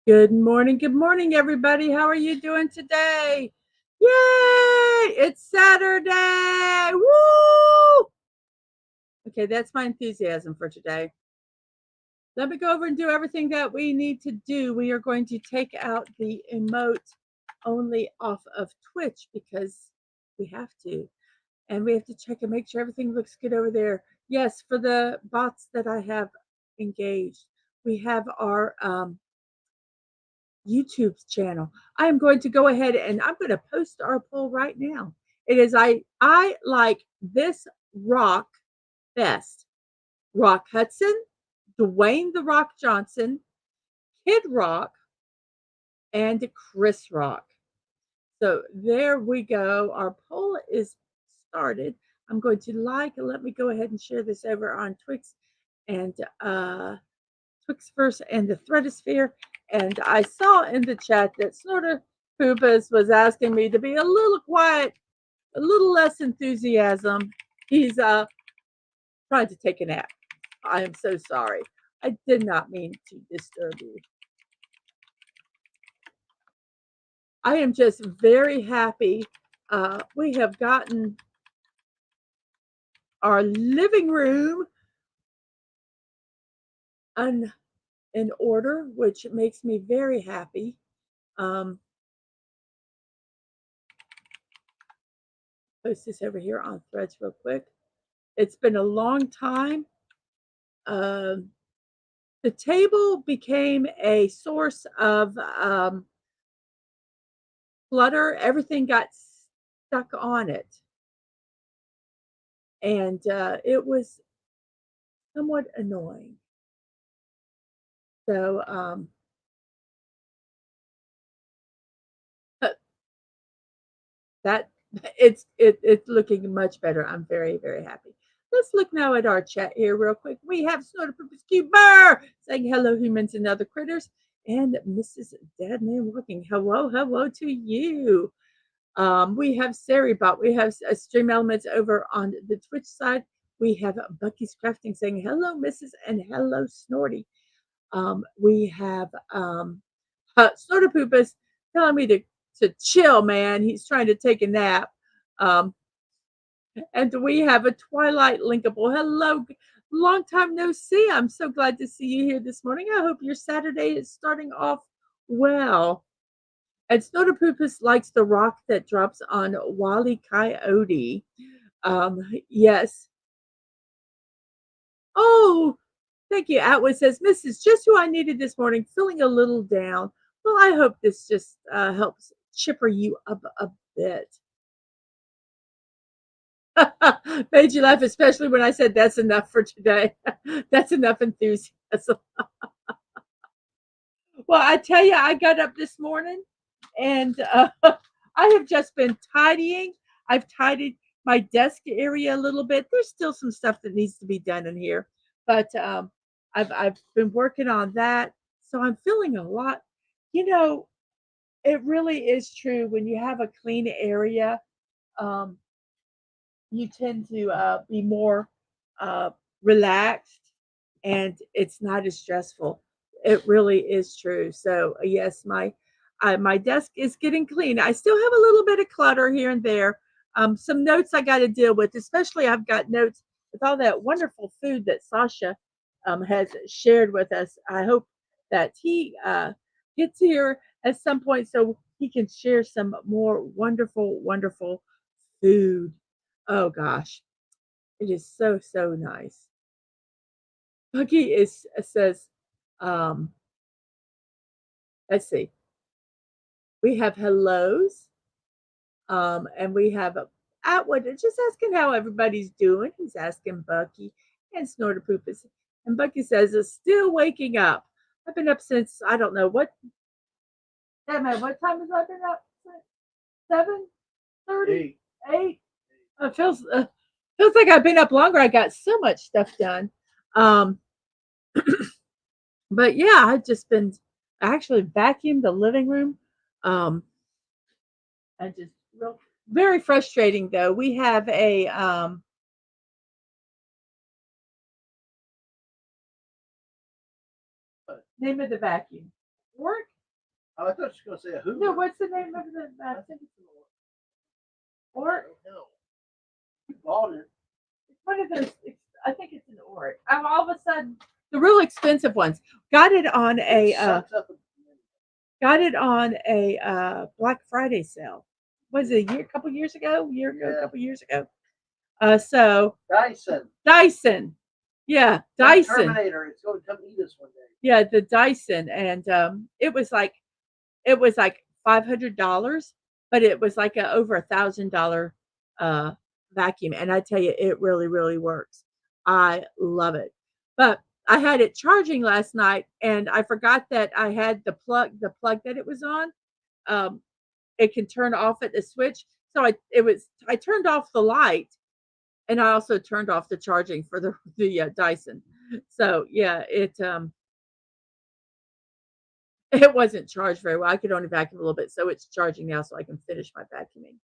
Good morning, everybody. How are you doing today? Yay! It's Saturday! Woo! Okay, that's my enthusiasm for today. Let me go over and do everything that we need to do. We are going to take out the emote only off of Twitch because we have to. And we have to check and make sure everything looks good over there. Yes, for the bots that I have engaged, we have our YouTube channel. I am going to go ahead and I'm going to post our poll right now. It is I like this rock best. Rock Hudson, Dwayne the Rock Johnson, Kid Rock, and Chris Rock. So there we go. Our poll is started. I'm going to let me go ahead and share this over on Twix and Twixverse and the Threadosphere. And I saw in the chat that Snorter Poopas was asking me to be a little quiet, a little less enthusiasm. He's trying to take a nap. I am so sorry. I did not mean to disturb you. I am just very happy. We have gotten our living room in order, which makes me very happy. Post this over here on Threads real quick. It's been a long time. The table became a source of clutter. Everything got stuck on it. And it was somewhat annoying. So that it's looking much better. I'm very, very happy. Let's look now at our chat here real quick. We have Snorter Purpose Cuber saying hello, humans and other critters. And Mrs. Dadman hello to you. We have Saribot. We have Stream Elements over on the Twitch side. We have Bucky's Crafting saying hello, Mrs. and hello, Snorty. We have Snorter Poopas telling me to chill, man. He's trying to take a nap. And we have a Twilight Linkable. Hello, long time no see. I'm so glad to see you here this morning. I hope your Saturday is starting off well. And Snorter Poopas likes the rock that drops on Wally Coyote. Yes. Oh, thank you. Atwood says, Mrs. Just who I needed this morning, feeling a little down. Well, I hope this just helps chipper you up a bit. Made you laugh, especially when I said that's enough for today. That's enough enthusiasm. Well, I tell you, I got up this morning and I have just been tidying. I've tidied my desk area a little bit. There's still some stuff that needs to be done in here, but I've been working on that, so I'm feeling a lot. You know, it really is true when you have a clean area. Um, you tend to be more uh, relaxed and it's not as stressful. It really is true. So yes, my desk is getting clean. I still have a little bit of clutter here and there. Some notes I got to deal with, especially I've got notes with all that wonderful food that Sasha has shared with us. I hope that he gets here at some point so he can share some more wonderful, wonderful food. Oh gosh, it is so so nice. Buggy is says, um, let's see, we have hellos, and we have Atwood just asking how everybody's doing. He's asking Bucky and Snorter Poopus, and Bucky says, "Is still waking up. I've been up since I don't know what. Damn it, what time has I been up? 7:30, 8. Feels like I've been up longer. I got so much stuff done. Um, but yeah, I've just been actually vacuumed the living room. Um, I just real very frustrating though. We have a name of the vacuum. Work Oh, I thought you were going to say a Hoover. No, what's the name of the? I think it's an Ort. No. You bought it. It's one of those. I think it's an Ort. I'm all of a sudden the real expensive ones. Got it on It sucks up. Black Friday sale. Was it a couple years ago? Yeah. Couple years ago. So Dyson. Yeah, That Dyson. Terminator. It's going to come eat us one day. Yeah, the Dyson, and it was like $500, but it was like over $1,000 vacuum, and I tell you, it really, really works. I love it. But I had it charging last night, and I forgot that I had the plug that it was on. It can turn off at the switch, so I turned off the light, and I also turned off the charging for the Dyson. So yeah, it wasn't charged very well. I could only vacuum a little bit, so it's charging now, so I can finish my vacuuming.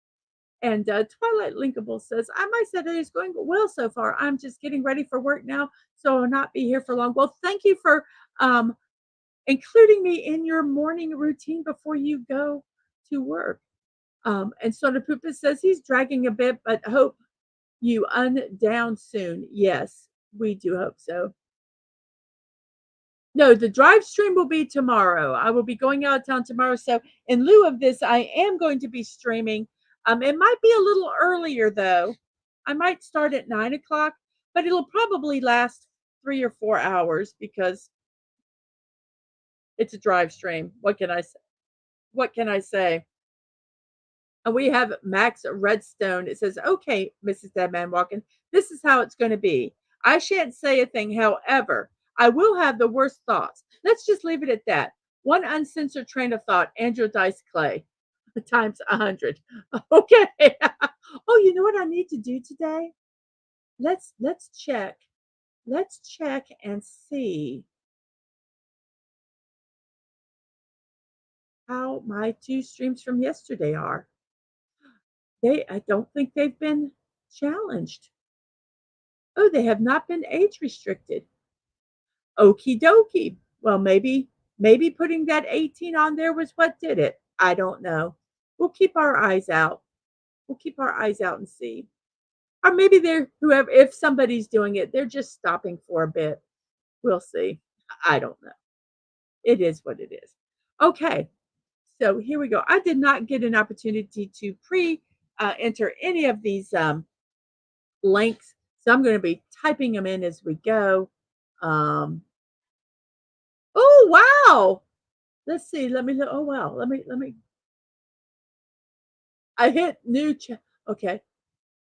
And Twilight Linkable says, my Saturday is going well so far. I'm just getting ready for work now, so I'll not be here for long. Well, thank you for including me in your morning routine before you go to work. And Soda Poopa says he's dragging a bit, but hope you undown soon. Yes, we do hope so. No, the drive stream will be tomorrow. I will be going out of town tomorrow. So in lieu of this, I am going to be streaming. It might be a little earlier though. I might start at 9 o'clock, but it'll probably last 3 or 4 hours because it's a drive stream. What can I say? What can I say? And we have Max Redstone. It says, okay, Mrs. Deadman Walking, this is how it's going to be. I shan't say a thing. However, I will have the worst thoughts. Let's just leave it at that. One uncensored train of thought, Andrew Dice Clay, times 100. Okay. Oh, you know what I need to do today? Let's check. Let's check and see how my 2 streams from yesterday are. I don't think they've been challenged. Oh, they have not been age restricted. Okie dokie. Well, maybe putting that 18 on there was what did it. I don't know. We'll keep our eyes out. We'll keep our eyes out and see. Or maybe if somebody's doing it, they're just stopping for a bit. We'll see. I don't know. It is what it is. Okay. So here we go. I did not get an opportunity to enter any of these links. So I'm going to be typing them in as we go. Oh, wow. Let's see. Oh, wow. Let me. I hit new. Okay.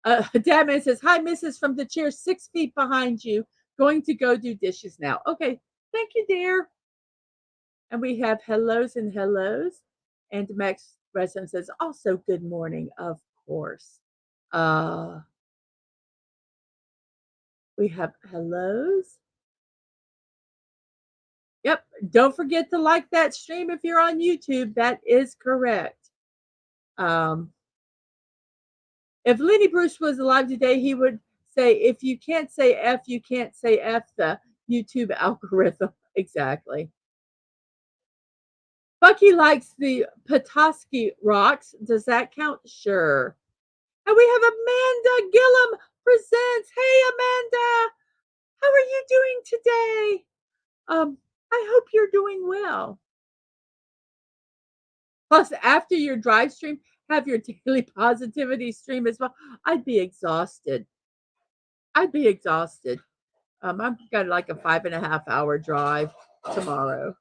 Dadman says, hi, Mrs. from the chair 6 feet behind you. Going to go do dishes now. Okay. Thank you, dear. And we have hellos and hellos. And Max Redstone says, also good morning, of course. We have hellos. Yep. Don't forget to like that stream if you're on YouTube. That is correct. If Lenny Bruce was alive today, he would say, if you can't say F, you can't say F the YouTube algorithm. Exactly. Bucky likes the Petoskey rocks. Does that count? Sure. And we have Amanda Gillum presents. Hey, Amanda. How are you doing today? I hope you're doing well. Plus, after your drive stream, have your daily positivity stream as well. I'd be exhausted. I've got like a 5.5 hour drive tomorrow.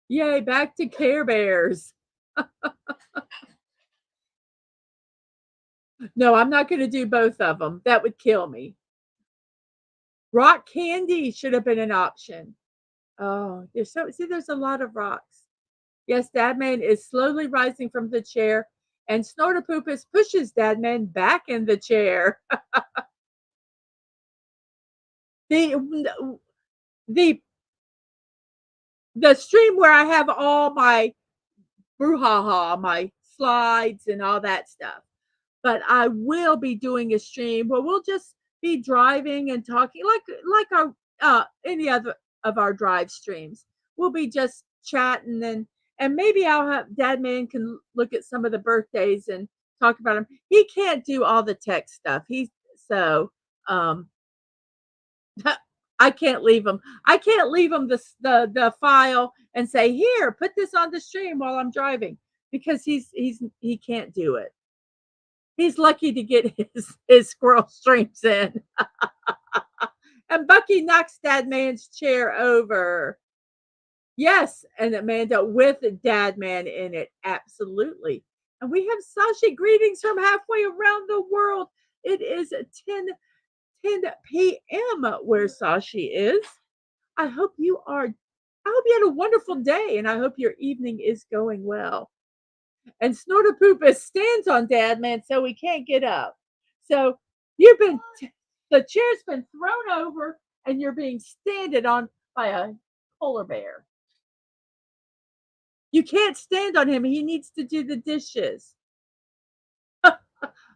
Yay, back to Care Bears. No, I'm not going to do both of them. That would kill me. Rock candy should have been an option. Oh, there's a lot of rocks. Yes, Dadman is slowly rising from the chair, and Snorterpoopus pushes Dadman back in the chair. The stream where I have all my brouhaha, my slides and all that stuff. But I will be doing a stream where we'll just be driving and talking like our any other of our drive streams. We'll be just chatting and maybe I'll have Dad Man can look at some of the birthdays and talk about them. He can't do all the tech stuff. He's so um I can't leave him. I can't leave him the file and say, "Here, put this on the stream while I'm driving," because he can't do it. He's lucky to get his squirrel streams in. And Bucky knocks Dad Man's chair over. Yes, and Amanda with Dad Man in it. Absolutely. And we have Sashi greetings from halfway around the world. It is 10 p.m. where Sashi is. I hope I hope you had a wonderful day and I hope your evening is going well. And Snortapoopus stands on Dad Man so he can't get up. So you've been the chair's been thrown over and you're being standed on by a polar bear. You can't stand on him. He needs to do the dishes.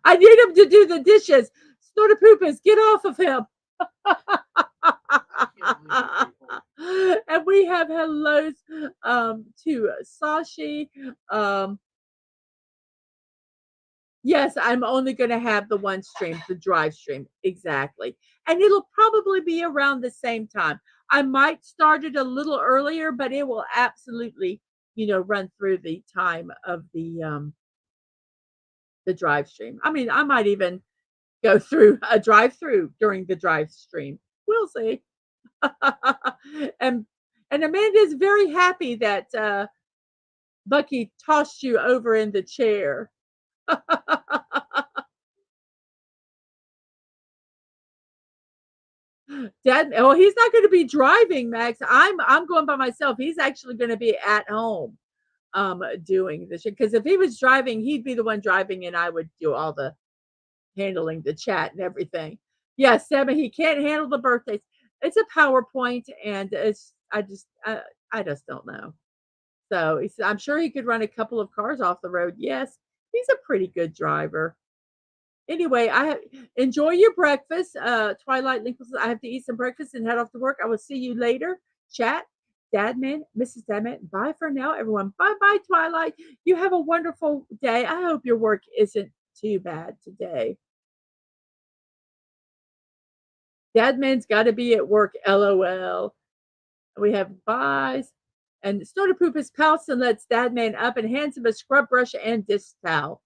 I need him to do the dishes. Snortapoopus, get off of him. And we have hellos to Sashi. Yes, I'm only going to have the one stream, the drive stream. Exactly. And it'll probably be around the same time. I might start it a little earlier, but it will absolutely, run through the time of the drive stream. I mean, I might even go through a drive through during the drive stream. We'll see. and Amanda is very happy that Bucky tossed you over in the chair. Dad, well, he's not going to be driving, Max. I'm going by myself. He's actually going to be at home doing this because if he was driving, he'd be the one driving and I would do all the handling the chat and everything. Yes, Seven, he can't handle the birthdays. It's a PowerPoint and I just don't know. So I'm sure he could run a couple of cars off the road. Yes, he's a pretty good driver. Anyway, enjoy your breakfast. Twilight Link says, I have to eat some breakfast and head off to work. I will see you later. Chat, Dadman, Mrs. Dadman. Bye for now, everyone. Bye bye, Twilight. You have a wonderful day. I hope your work isn't too bad today. Dadman's got to be at work. LOL. We have buys. And Snortapoopus pouts and lets Dadman up and hands him a scrub brush and dish towel.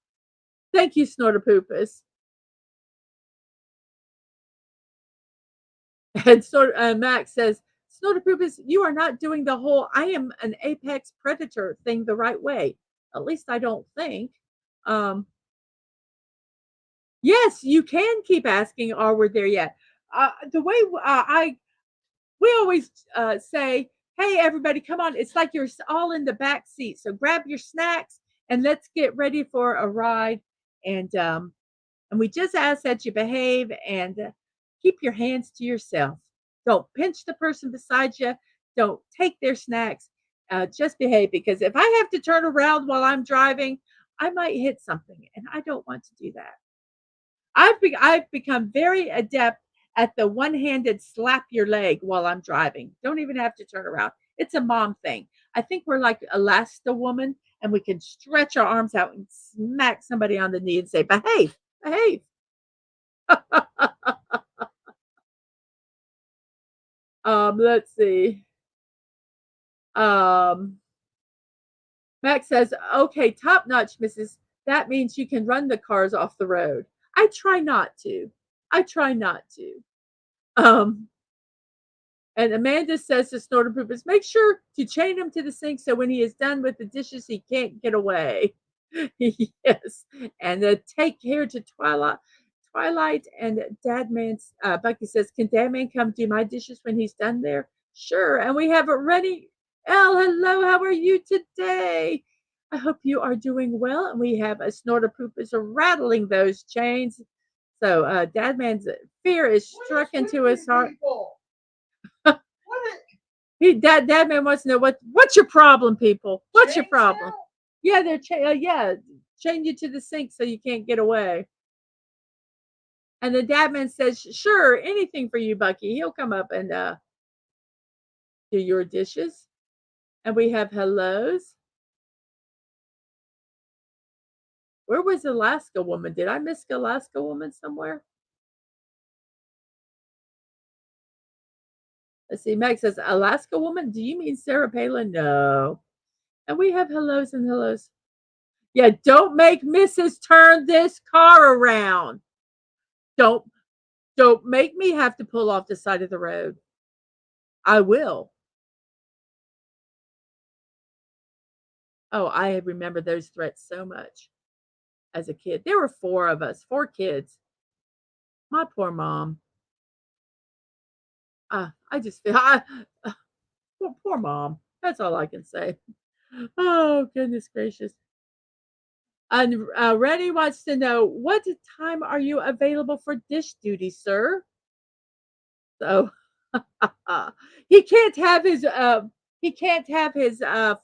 Thank you, Snortapoopus. And Max says, Snortapoopus, you are not doing the whole I am an apex predator thing the right way. At least I don't think. Yes, you can keep asking, are we there yet? The way we always say, hey, everybody, come on. It's like you're all in the back seat. So grab your snacks and let's get ready for a ride. And we just ask that you behave and keep your hands to yourself. Don't pinch the person beside you. Don't take their snacks. Just behave because if I have to turn around while I'm driving, I might hit something and I don't want to do that. I've become very adept at the one-handed slap your leg while I'm driving. Don't even have to turn around. It's a mom thing. I think we're like Elasta woman and we can stretch our arms out and smack somebody on the knee and say, behave, behave. Let's see. Max says, okay, top notch, Mrs. That means you can run the cars off the road. I try not to. I try not to. And Amanda says to Snortapoopus, make sure to chain him to the sink so when he is done with the dishes, he can't get away. Yes. And take care to Twilight and Dadman's Bucky says, can Dadman come do my dishes when he's done there? Sure. And we have it ready. Elle, hello, how are you today? I hope you are doing well. And we have a Snortapoopus rattling those chains. So Dadman's fear is struck into his heart. Dadman wants to know what's your problem, people? What's your problem? Yeah, they're chain you to the sink so you can't get away. And the Dadman says, sure, anything for you, Bucky. He'll come up and do your dishes. And we have hellos. Where was Alaska Woman? Did I miss Alaska Woman somewhere? Let's see. Meg says, Alaska Woman? Do you mean Sarah Palin? No. And we have hellos and hellos. Yeah, don't make Mrs. turn this car around. Don't make me have to pull off the side of the road. I will. Oh, I remember those threats so much as a kid. There were 4 of us, 4 kids. My poor mom. I just feel poor mom. That's all I can say. Oh, goodness gracious. And Reddy wants to know, what time are you available for dish duty, sir? So he can't have his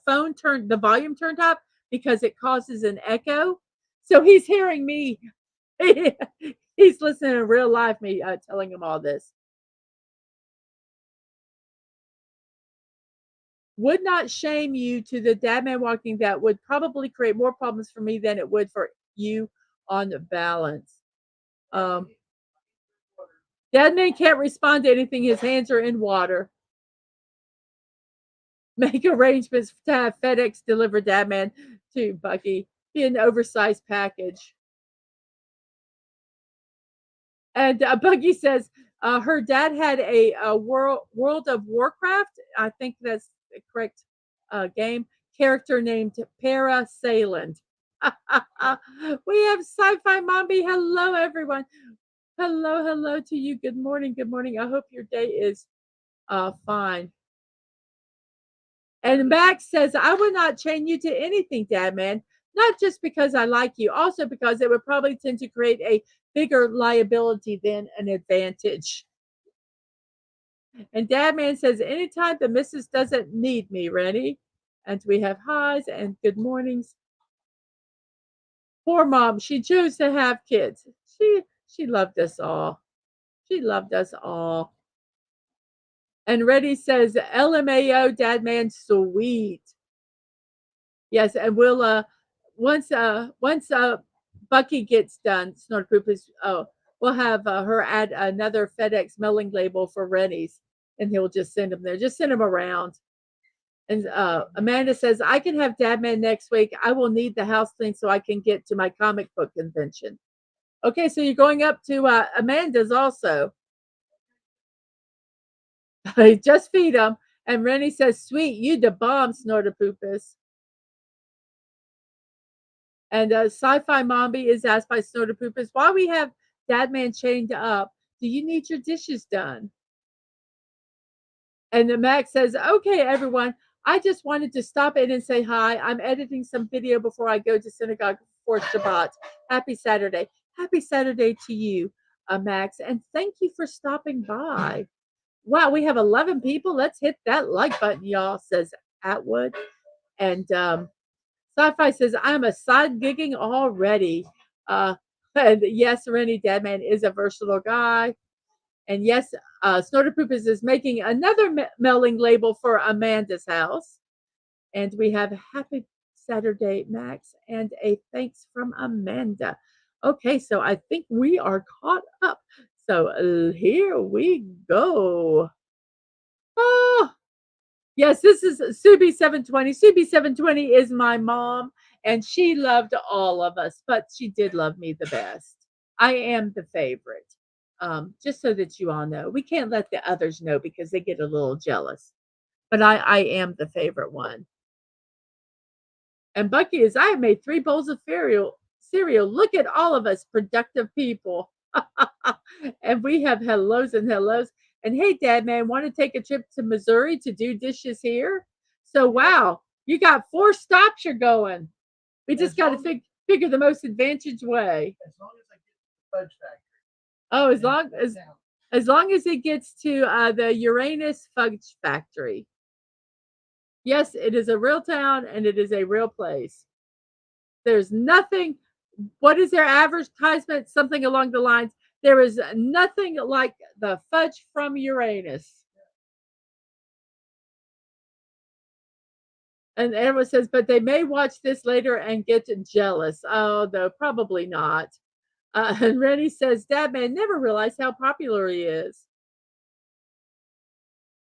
phone turned, the volume turned up, because it causes an echo. So he's hearing me. He's listening in real life, me telling him all this. Would not shame you to the dad man walking. That would probably create more problems for me than it would for you on the balance. Dad man can't respond to anything. His hands are in water. Make arrangements to have FedEx deliver Dad man to Bucky. Be an oversized package. And Bucky says her dad had a World of Warcraft, I think that's the correct game, character named Para Sailand. We have Sci-Fi Mommy. Hello, everyone. Hello to you. Good morning. Good morning. I hope your day is fine. And Max says, I would not chain you to anything, Dad man. Not just because I like you, also because it would probably tend to create a bigger liability than an advantage. And Dad man says, anytime the missus doesn't need me, Rennie. And we have highs and good mornings. Poor mom, she chose to have kids. She loved us all. She loved us all. And Reddy says, LMAO, Dad man, sweet. Yes, and we'll once Bucky gets done, Snort Poop is we'll have her add another FedEx mailing label for Rennie's, and he'll just send them there. Just send them around. And Amanda says, I can have Dadman next week. I will need the house clean so I can get to my comic book convention. Okay, so you're going up to Amanda's also. Just feed them. And Rennie says, sweet, you the bomb, Snortapoopus. And Sci-Fi Mombi is asked by Snortapoopus, why we have Dadman chained up? Do you need your dishes done? And the Max says, okay, everyone, I just wanted to stop in and say hi. I'm editing some video before I go to synagogue for Shabbat. Happy Saturday. Happy Saturday to you, Max. And thank you for stopping by. Wow, we have 11 people. Let's hit that like button, y'all, says Atwood. And Sci-Fi says, I'm a side gigging already. And yes, Rennie Dadman is a versatile guy. And yes, Snortapoopus is making another mailing label for Amanda's house. And we have a happy Saturday, Max, and a thanks from Amanda. Okay, so I think we are caught up. So here we go. Oh, yes, this is Subi720. Subi720 is my mom, and she loved all of us, but she did love me the best. I am the favorite. Just so that you all know, we can't let the others know because they get a little jealous. But I am the favorite one. And Bucky is, I have made 3 bowls of cereal. Look at all of us productive people. And we have hellos and hellos. And hey, Dad man, want to take a trip to Missouri to do dishes here? So wow, you got 4 stops you're going. We just got to figure the most advantage way. As long as I get the fudge factory. Oh, as long as it gets to the Uranus Fudge Factory. Yes, it is a real town and it is a real place. There's nothing. What is their advertisement? Something along the lines, There is nothing like the fudge from Uranus. And everyone says, but they may watch this later and get jealous. Oh, no, probably not. And Rennie says, Dad man never realized how popular he is.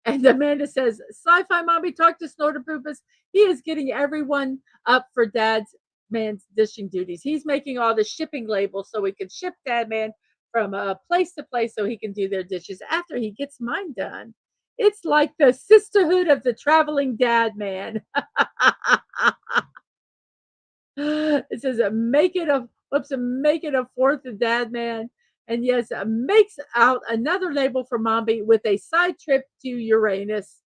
And Amanda says, Sci-Fi Mommy, talk to Snorterpoopus. He is getting everyone up for Dad's man's dishing duties. He's making all the shipping labels so we can ship Dad man from place to place so he can do their dishes after he gets mine done. It's like the sisterhood of the traveling dad man. It says, make it a fourth dad man. And yes, makes out another label for Mombi with a side trip to Uranus.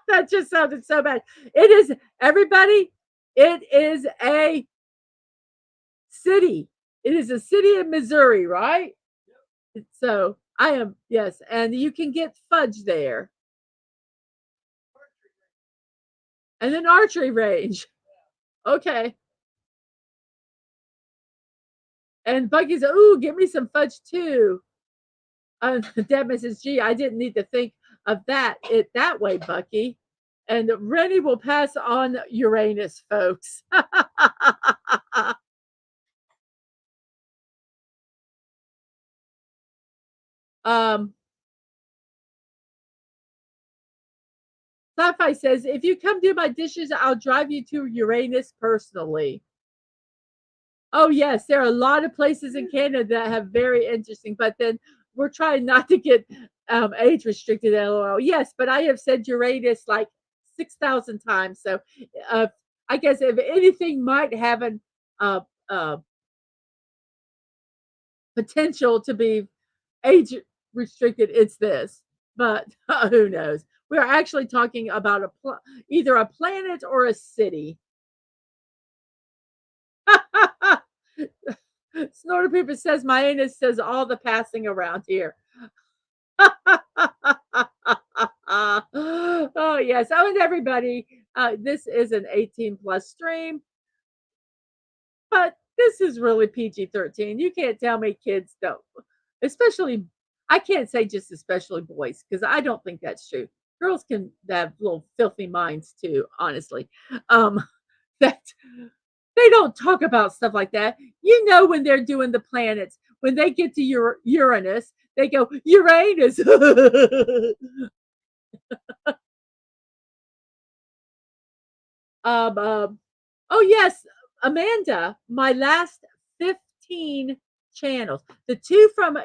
That just sounded so bad. It is, everybody, it is a city. It is a city in Missouri, right? So I am, yes, and you can get fudge there. And an archery range. Okay. And Bucky's, ooh, give me some fudge too. Deb says, gee, I didn't need to think of that way, Bucky. And Rennie will pass on Uranus, folks. um, Sci-Fi says, if you come do my dishes, I'll drive you to Uranus personally. Oh, yes, there are a lot of places in Canada that have very interesting, but then we're trying not to get age restricted, LOL. Yes, but I have said Uranus like 6,000 times. So uh, I guess if anything might have an uh, uh, potential to be age restricted, it's this. But who knows? We're actually talking about either a planet or a city. Snorter Pooper says my anus says all the passing around here. Oh yes. Oh, and everybody, this is an 18 plus stream, but this is really PG-13. You can't tell me kids don't, especially. I can't say just especially boys because I don't think that's true. Girls can have little filthy minds too. Honestly, that they don't talk about stuff like that. You know, when they're doing the planets, when they get to Uranus, they go Uranus. Oh yes, Amanda, my last 15 channels. The two from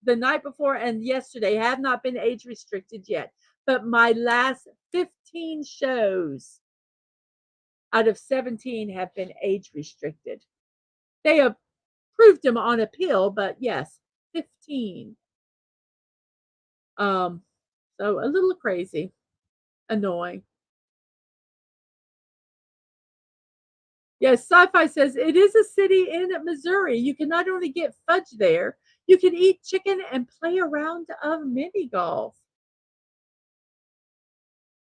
the night before and yesterday have not been age restricted yet. But my last 15 shows out of 17 have been age restricted. They approved them on appeal, but yes, 15. Um, so a little crazy, annoying. Yes, Sci-Fi says it is a city in Missouri. You can not only get fudge there, you can eat chicken and play a round of mini golf.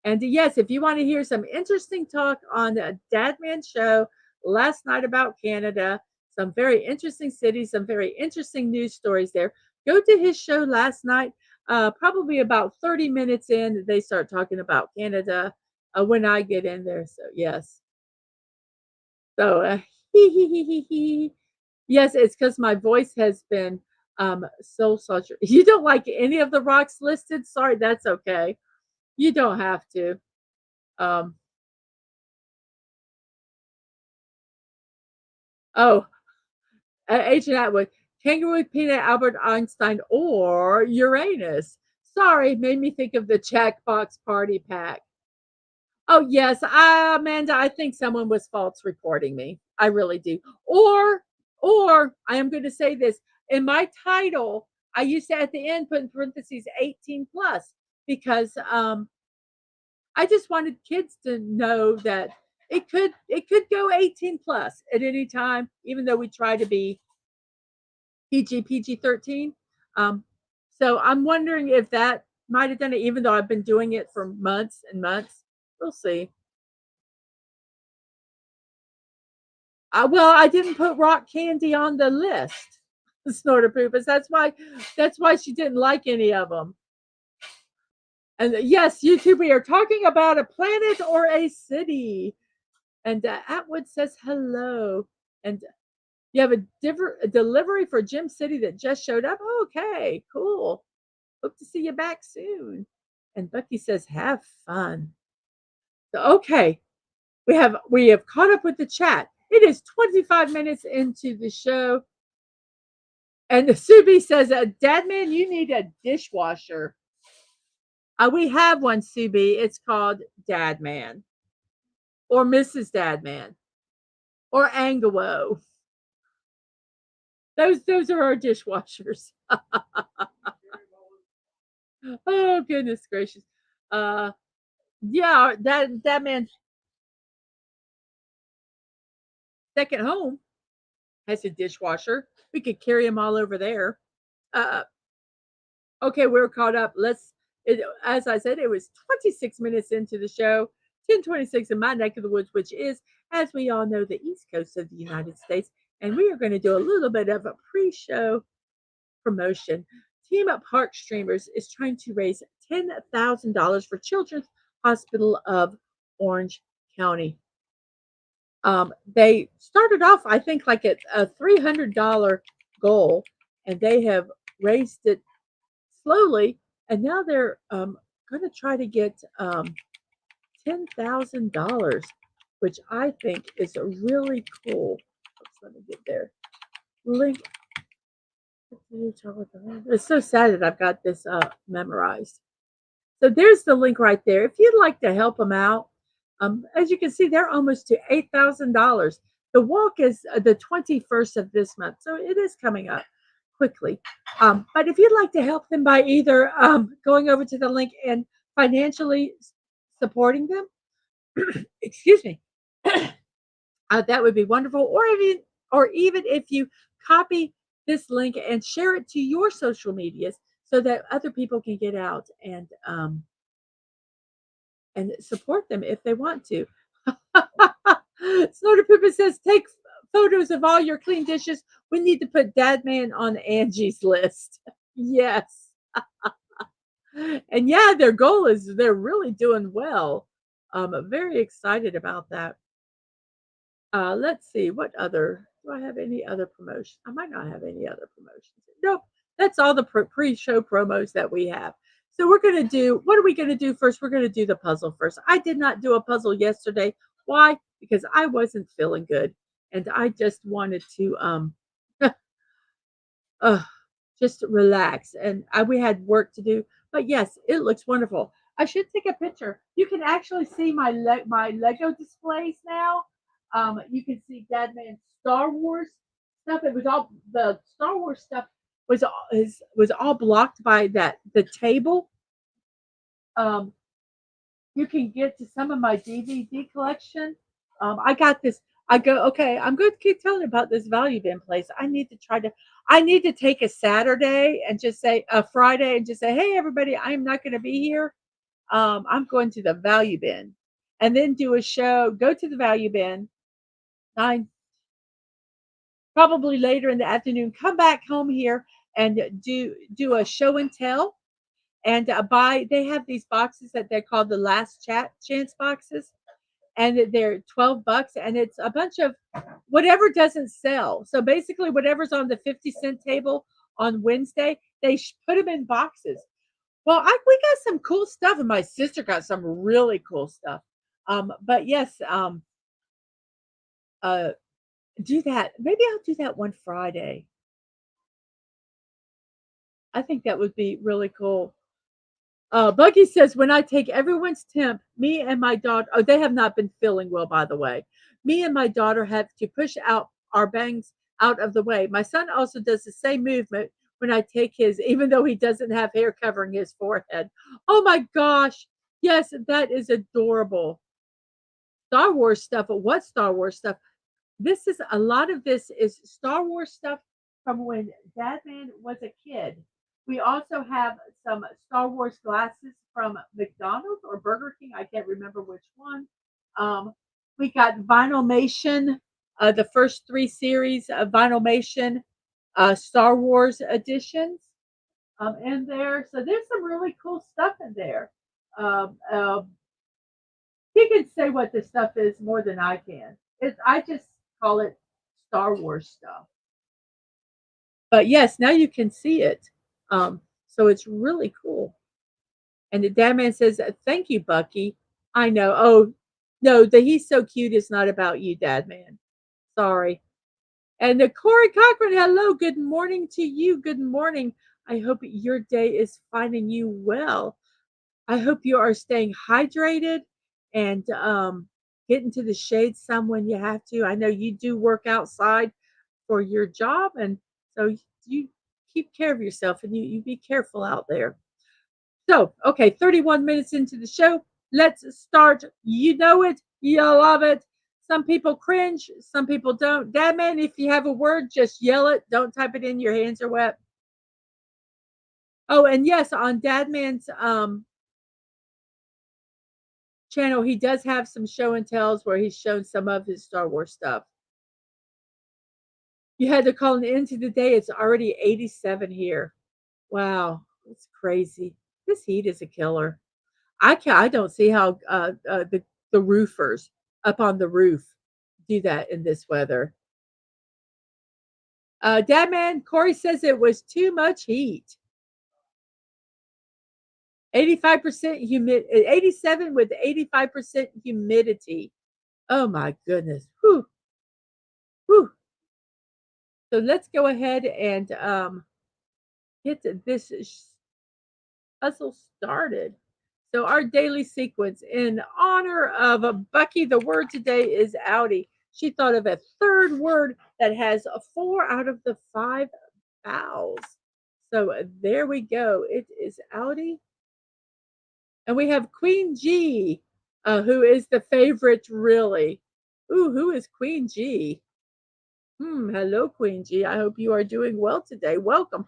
And yes, if you want to hear some interesting talk on the Dadman show last night about Canada, some very interesting cities, some very interesting news stories there, go to his show last night. Probably about 30 minutes in, they start talking about Canada when I get in there. So, yes. So, yes, it's because my voice has been so such. You don't like any of the rocks listed? Sorry, that's okay. You don't have to. Um, oh, Agent Atwood, Kangaroo Peanut, Albert Einstein, or Uranus. Sorry, made me think of the Jackbox Party Pack. Oh yes, Amanda, I think someone was false reporting me. I really do. Or I am going to say this in my title. I used to at the end put in parentheses 18 plus because I just wanted kids to know that it could go 18 plus at any time, even though we try to be PG 13. Um, so I'm wondering if that might have done it, even though I've been doing it for months and months. We'll see. Well, I didn't put rock candy on the list. Snorter Poopus. That's why she didn't like any of them. And yes, YouTube, we are talking about a planet or a city. And Atwood says hello. And you have a delivery for Gym City that just showed up. Okay, cool. Hope to see you back soon. And Bucky says, have fun. So, okay, we have caught up with the chat. It is 25 minutes into the show. And Subi says, Dadman, you need a dishwasher. We have one, Subi. It's called Dadman or Mrs. Dadman or Angelo. Those are our dishwashers. Oh goodness gracious. Uh yeah, that man's second home has a dishwasher. We could carry him all over there. Uh okay, we're caught up. As I said, it was 26 minutes into the show, 10:26 in my neck of the woods, which is, as we all know, the East Coast of the United States. And we are going to do a little bit of a pre-show promotion. Team Up Park Streamers is trying to raise $10,000 for Children's Hospital of Orange County. They started off, I think, like at a $300 goal, and they have raised it slowly, and now they're going to try to get $10,000, which I think is a really cool. Oops, let me get there. Link. It's so sad that I've got this memorized. So there's the link right there. If you'd like to help them out, as you can see, they're almost to $8,000. The walk is the 21st of this month, so it is coming up quickly. But if you'd like to help them by either going over to the link and financially supporting them, excuse me, that would be wonderful. Or even if you copy this link and share it to your social medias so that other people can get out and support them if they want to. Snorter Poopa says, take photos of all your clean dishes. We need to put Dadman on Angie's list. Yes. And yeah, their goal is they're really doing well. I'm very excited about that. Let's see, what other do I have any other promotion? I might not have any other promotions. Nope, that's all the pre-show promos that we have. So we're gonna do. What are we gonna do first? We're gonna do the puzzle first. I did not do a puzzle yesterday. Why? Because I wasn't feeling good, and I just wanted to uh, just relax. And we had work to do. But yes, it looks wonderful. I should take a picture. You can actually see my Lego displays now. You can see Dadman's Star Wars stuff. It was all the Star Wars stuff was all blocked by the table. Um, you can get to some of my DVD collection. I got this. I go, okay, I'm going to keep telling you about this value bin place. I need to take a Saturday and just say a Friday and just say, hey, everybody, I'm not going to be here. I'm going to the value bin and then do a show, go to the value bin, 9, probably later in the afternoon, come back home here and do a show and tell and they have these boxes that they're called the last chance boxes, and they're $12, and it's a bunch of whatever doesn't sell. So basically, whatever's on the 50-cent table on Wednesday, they put them in boxes. Well, we got some cool stuff, and my sister got some really cool stuff. But yes, do that. Maybe I'll do that one Friday. I think that would be really cool. Buggy says, when I take everyone's temp, me and my daughter, oh, they have not been feeling well, by the way. Me and my daughter have to push out our bangs out of the way. My son also does the same movement when I take his, even though he doesn't have hair covering his forehead. Oh my gosh. Yes, that is adorable. Star Wars stuff. What Star Wars stuff? A lot of this is Star Wars stuff from when Dadman was a kid. We also have some Star Wars glasses from McDonald's or Burger King. I can't remember which one. We got Vinylmation the first three series of Vinylmation Star Wars editions in there. So there's some really cool stuff in there. Um, um, he can say what this stuff is more than I can. I just call it Star Wars stuff. But yes, now you can see it. So it's really cool. And the dad man says, "Thank you, Bucky." I know. Oh, no, the he's so cute is not about you, dad man. Sorry. And the Corey Cochran, hello, good morning to you. Good morning. I hope your day is finding you well. I hope you are staying hydrated and get into the shade some when you have to. I know you do work outside for your job, and so you keep care of yourself and you be careful out there. So, okay, 31 minutes into the show. Let's start. You know it, you love it. Some people cringe, some people don't. Dadman, if you have a word, just yell it. Don't type it in. Your hands are wet. Oh, and yes, on Dadman's channel, he does have some show and tells where he's shown some of his Star Wars stuff. You had to call an end to the day. It's already 87 here. Wow, it's crazy. This heat is a killer. I don't see how the roofers up on the roof do that in this weather. Dadman Corey says it was too much heat. 85% humid, 87 with 85% humidity. Oh my goodness. Whew. Whew. So let's go ahead and get this puzzle started. So our daily sequence in honor of a Bucky, the word today is Audi. She thought of a third word that has a 4 out of the 5 vowels. So there we go. It is Audi. And we have Queen G, who is the favorite, really. Ooh, who is Queen G? Hello, Queen G. I hope you are doing well today. Welcome.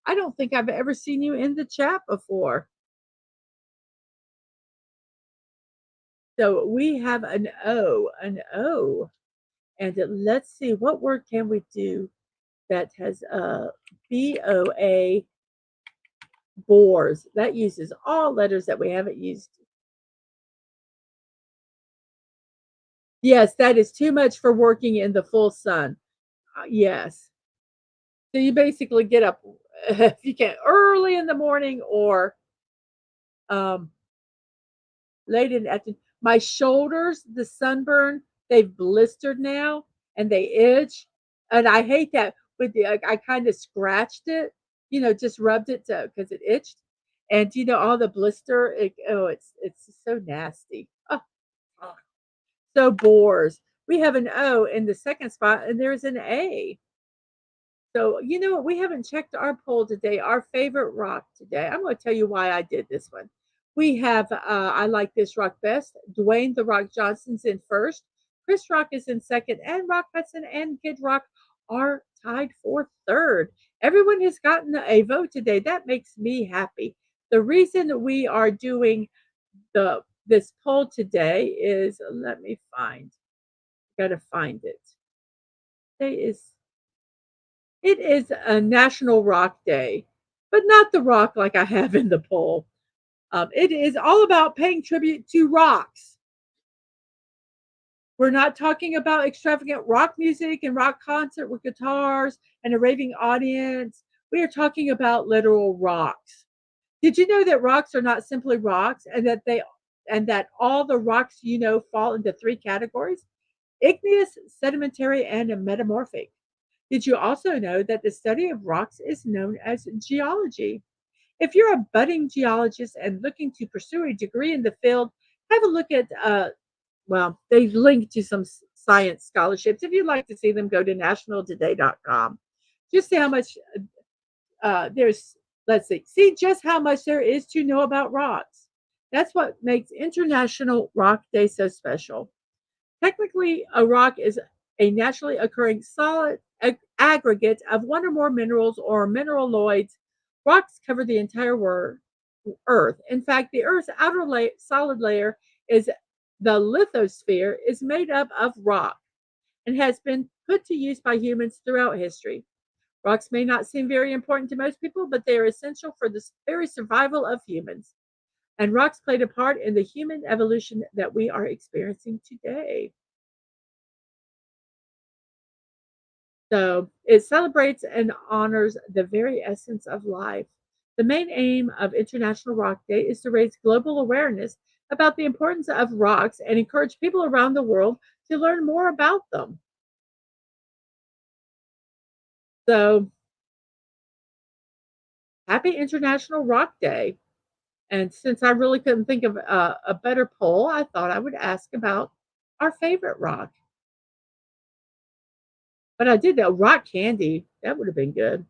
I don't think I've ever seen you in the chat before. So we have an O, an O. And let's see, what word can we do that has BOA, boars? That uses all letters that we haven't used. Yes, that is too much for working in the full sun. Yes. So you basically get up if you can early in the morning or um, late in the afternoon. My shoulders, the sunburn, they've blistered now and they itch. And I hate that. With the, I kind of scratched it, just rubbed it because it itched. And all the blister, it's so nasty. Oh, so bores. We have an O in the second spot, and there's an A. So, you know what? We haven't checked our poll today, our favorite rock today. I'm going to tell you why I did this one. We have I Like This Rock Best. Dwayne The Rock Johnson's in first. Chris Rock is in second. And Rock Hudson and Kid Rock are tied for third. Everyone has gotten a vote today. That makes me happy. The reason we are doing this poll today is, let me find. Got to find it. Today is It is a National Rock Day, but not the rock like I have in the poll. It is all about paying tribute to rocks. We're not talking about extravagant rock music and rock concert with guitars and a raving audience. We are talking about literal rocks. Did you know that rocks are not simply rocks and that all the rocks fall into three categories? Igneous, sedimentary, and metamorphic. Did you also know that the study of rocks is known as geology? If you're a budding geologist and looking to pursue a degree in the field, have a look at, they've linked to some science scholarships. If you'd like to see them, go to nationaltoday.com. Just see how much see just how much there is to know about rocks. That's what makes International Rock Day so special. Technically, a rock is a naturally occurring solid aggregate of one or more minerals or mineraloids. Rocks cover the entire Earth. In fact, the Earth's outer solid layer is the lithosphere is made up of rock. and has been put to use by humans throughout history. Rocks may not seem very important to most people, but they are essential for the very survival of humans. And rocks played a part in the human evolution that we are experiencing today. So it celebrates and honors the very essence of life. The main aim of International Rock Day is to raise global awareness about the importance of rocks and encourage people around the world to learn more about them. So happy International Rock Day. And since I really couldn't think of a better poll, I thought I would ask about our favorite rock. But I did know rock candy. That would have been good.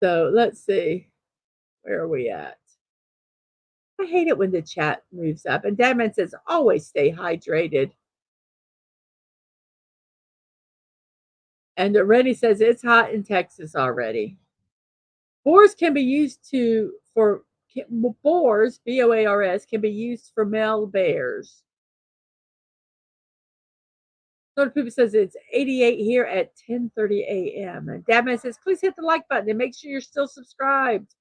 So let's see. Where are we at? I hate it when the chat moves up. And Dadman says, always stay hydrated. And Rennie says, it's hot in Texas already. Boars can be used boars, BOARS, can be used for male bears. Soda Poopa says it's 88 here at 10:30 a.m. And Dadman says, please hit the like button and make sure you're still subscribed.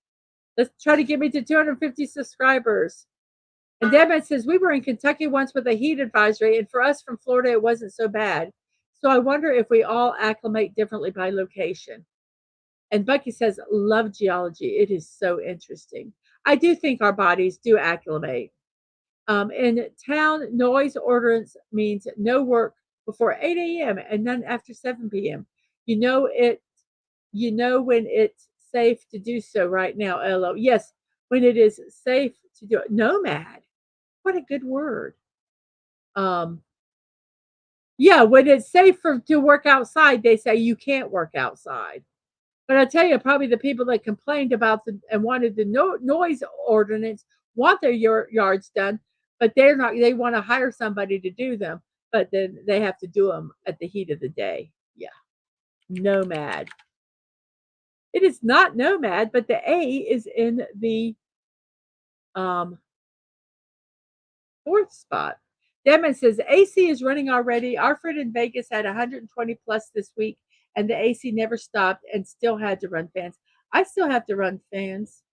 Let's try to get me to 250 subscribers. And Dadman says, we were in Kentucky once with a heat advisory, and for us from Florida, it wasn't so bad. So I wonder if we all acclimate differently by location. And Bucky says, love geology. It is so interesting. I do think our bodies do acclimate. In town, noise ordinance means no work before 8 a.m. and none after 7 p.m. You know it. You know when it's safe to do so right now. LO. Yes, when it is safe to do it. Nomad. What a good word. Um, yeah, when it's safe to work outside, they say you can't work outside. But I tell you, probably the people that complained about and wanted the noise ordinance want their yards done, but they're not. They want to hire somebody to do them, but then they have to do them at the heat of the day. Yeah, nomad. It is not nomad, but the A is in the um, fourth spot. Demon says AC is running already. Our friend in Vegas had 120 plus this week, and the AC never stopped and still had to run fans. I still have to run fans.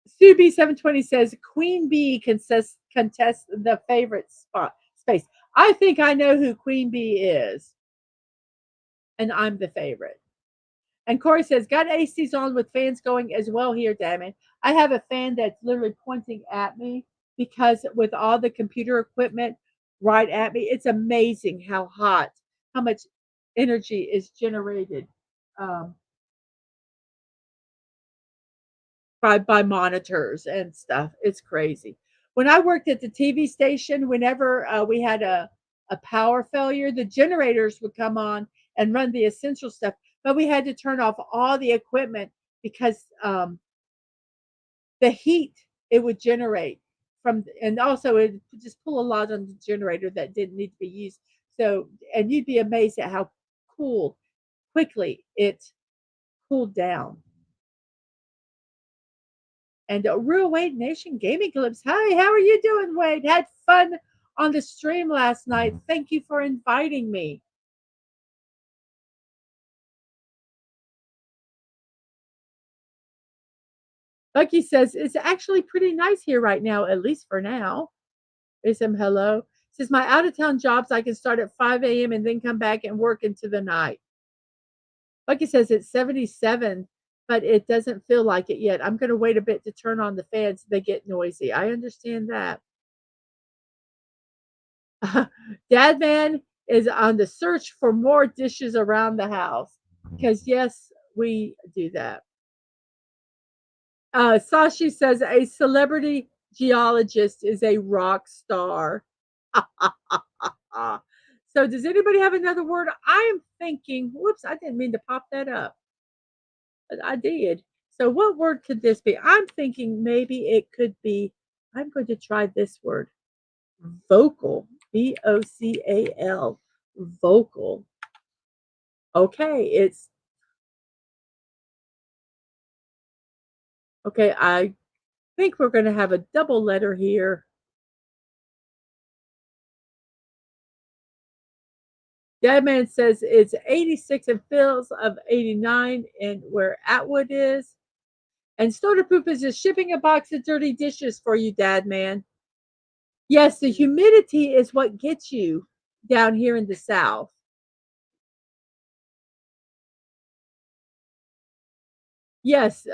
Sue B720 says Queen Bee contests the favorite spot space. I think I know who Queen Bee is, and I'm the favorite. And Corey says, got ACs on with fans going as well here, damn it. I have a fan that's literally pointing at me because with all the computer equipment right at me, it's amazing how hot, how much energy is generated um, by monitors and stuff. It's crazy. When I worked at the TV station, whenever we had a power failure, the generators would come on and run the essential stuff, but we had to turn off all the equipment because the heat it would generate from, and also it would just pull a lot on the generator that didn't need to be used. So, and you'd be amazed at how cool quickly it cooled down. And Real Wade Nation Gaming Clips. Hi, how are you doing, Wade? Had fun on the stream last night. Thank you for inviting me. Bucky says it's actually pretty nice here right now, at least for now. There's some hello. Says my out of town jobs, I can start at 5 a.m. and then come back and work into the night. Bucky says it's 77, but it doesn't feel like it yet. I'm going to wait a bit to turn on the fans. They get noisy. I understand that. Dadman is on the search for more dishes around the house because, yes, we do that. Sashi says a celebrity geologist is a rock star. So, does anybody have another word? I am thinking, whoops, I didn't mean to pop that up, but I did. So, what word could this be? I'm thinking maybe it could be, I'm going to try this word vocal, VOCAL, vocal. Okay, it's okay. I think we're going to have a double letter here. Dadman says it's 86 and Phil's of 89 and where Atwood is. And Stoner Poop is just shipping a box of dirty dishes for you, Dadman. Yes, the humidity is what gets you down here in the South. Yes.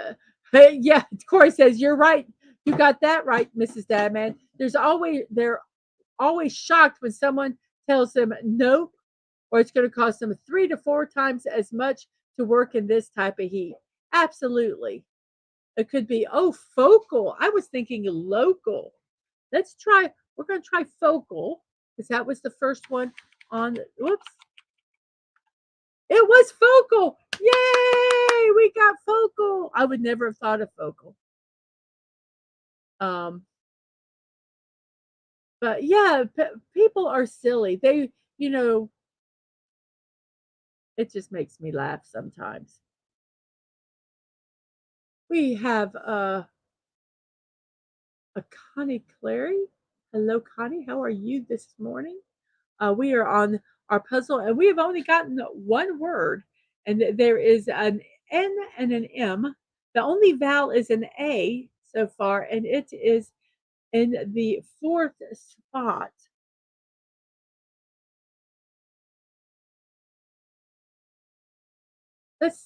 Yeah, Corey says, you're right. You got that right, Mrs. Dadman. They're always shocked when someone tells them nope, or it's going to cost them 3 to 4 times as much to work in this type of heat. Absolutely. It could be, oh, focal. I was thinking local. We're going to try focal because that was the first one on, whoops. It was focal. Yay! We got focal. I would never have thought of focal. Um, but yeah, people are silly. You know, it just makes me laugh sometimes. We have a Connie Clary. Hello, Connie. How are you this morning? We are on our puzzle, and we have only gotten one word, and there is an N and an M. The only vowel is an A so far, and it is in the fourth spot.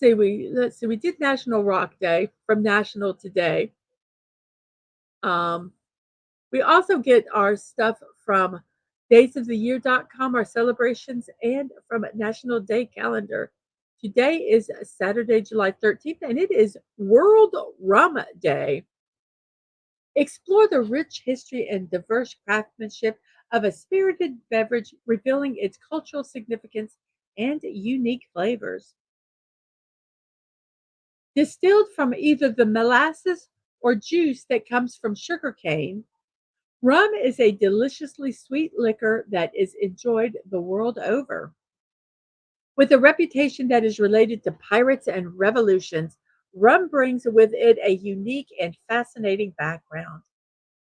We did National Rock Day from National Today. We also get our stuff from daysoftheyear.com, our celebrations, and from National Day Calendar. Today is Saturday, July 13th, and it is World Rum Day. Explore the rich history and diverse craftsmanship of a spirited beverage, revealing its cultural significance and unique flavors. Distilled from either the molasses or juice that comes from sugarcane, rum is a deliciously sweet liquor that is enjoyed the world over. With a reputation that is related to pirates and revolutions, rum brings with it a unique and fascinating background.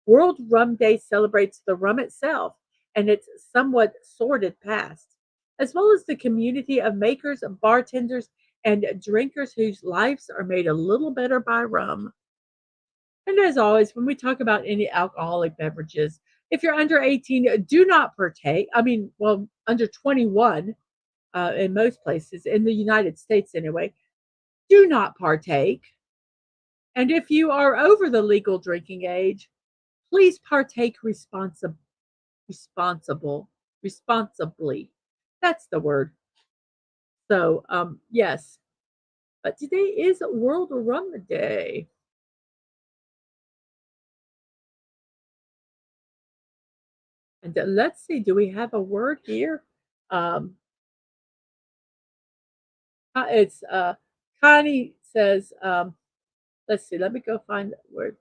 World Rum Day celebrates the rum itself and its somewhat sordid past, as well as the community of makers, bartenders, and drinkers whose lives are made a little better by rum. And as always, when we talk about any alcoholic beverages, if you're under 18, do not partake. Under 21 in most places, in the United States anyway, do not partake. And if you are over the legal drinking age, please partake responsibly. That's the word. So, yes. But today is World Rum Day. And let's see, do we have a word here? Um, it's Connie says, let's see, let me go find the word.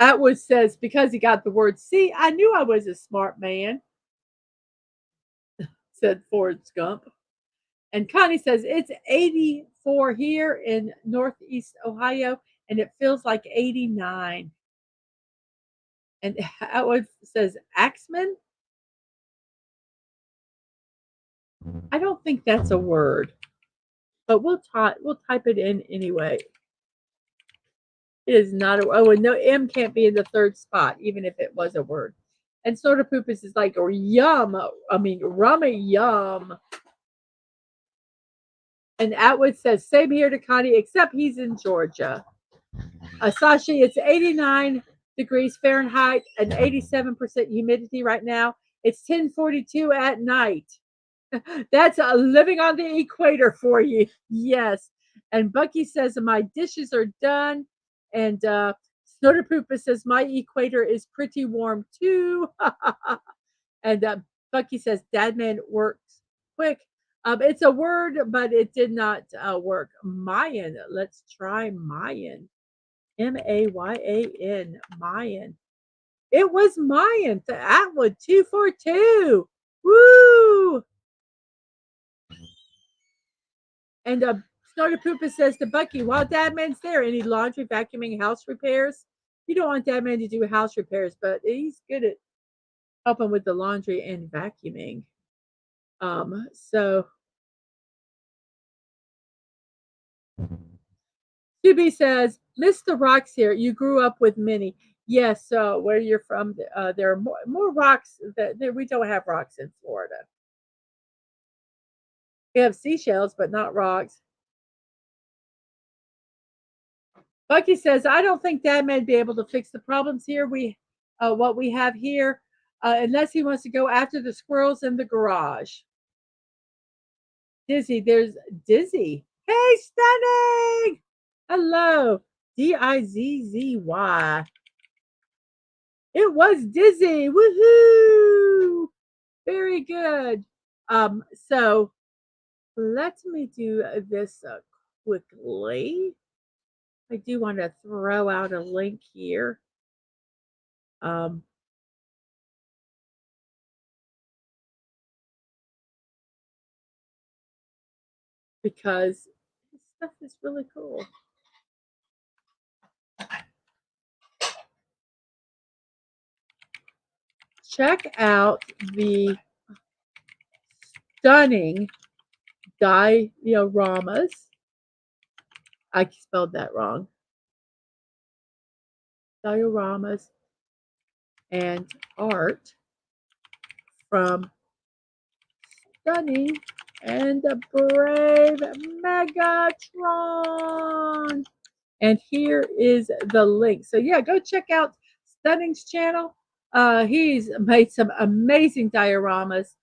Atwood says, because he got the word C, I knew I was a smart man, said Forrest Gump. And Connie says, it's 84 here in Northeast Ohio, and it feels like 89. And Atwood says, Axeman? I don't think that's a word, but we'll type it in anyway. It is not a, oh, and no, M can't be in the third spot, even if it was a word. And soda poopus is like, or yum. I mean, rummy yum. And Atwood says, same here to Connie, except he's in Georgia. Sashi, it's 89 degrees Fahrenheit and 87% humidity right now. It's 10:42 at night. That's living on the equator for you. Yes. And Bucky says, my dishes are done. And Snoder Poopa says, my equator is pretty warm too. And Bucky says, Dadman works quick. It's a word, but it did not work. Mayan. Let's try Mayan. Mayan. Mayan. It was Mayan to Atwood 242. Woo! And Snorter Poopa says to Bucky, while Dadman's there, any laundry, vacuuming, house repairs? You don't want Dadman to do house repairs, but he's good at helping with the laundry and vacuuming. So QB says, Miss the rocks here. You grew up with many. Yes, where you're from, there are more rocks. We don't have rocks in Florida. We have seashells, but not rocks. Bucky says, I don't think Dadman'd be able to fix the problems here. What we have here, unless he wants to go after the squirrels in the garage. Dizzy, there's Dizzy. Hey, Stunning! Hello, Dizzy. It was Dizzy. Woohoo! Very good. So let me do this quickly. I do want to throw out a link here. Because this stuff is really cool. Check out the stunning dioramas. I spelled that wrong. Dioramas and art from Stunning and the Brave Megatron. And here is the link. So yeah, go check out Stunning's channel. He's made some amazing dioramas.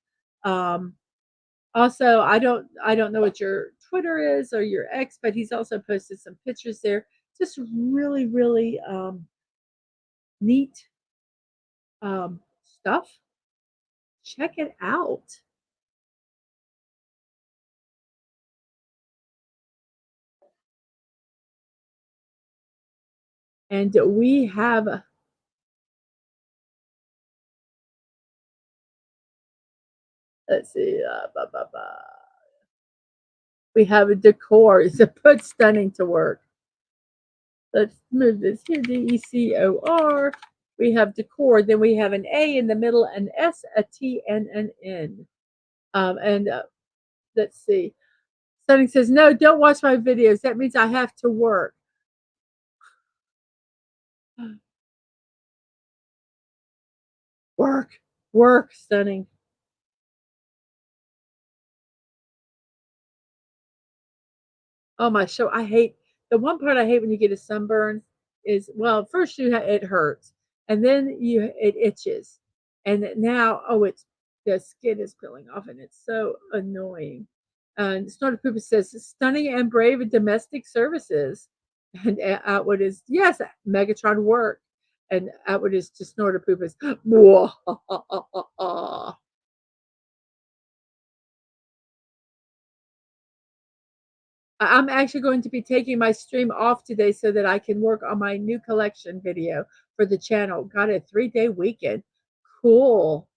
Also, I don't know what your Twitter is or your X, but he's also posted some pictures there. Just really, really neat stuff. Check it out. And we have let's see, we have a decor to put Stunning to work. Let's move this here, DECOR. We have decor, then we have an A in the middle, an S, a T, and an N. Let's see. Stunning says, no, don't watch my videos. That means I have to work. Work, Stunning. Oh my show! I hate the one part I hate when you get a sunburn is first it hurts, and then it itches, and now it's the skin is peeling off, and it's so annoying. And Snorter Poopa says stunning and brave in domestic services, and Atwood is yes Megatron work, and Atwood is to Snorter Poopa's. I'm actually going to be taking my stream off today so that I can work on my new collection video for the channel. Got a 3-day weekend. Cool.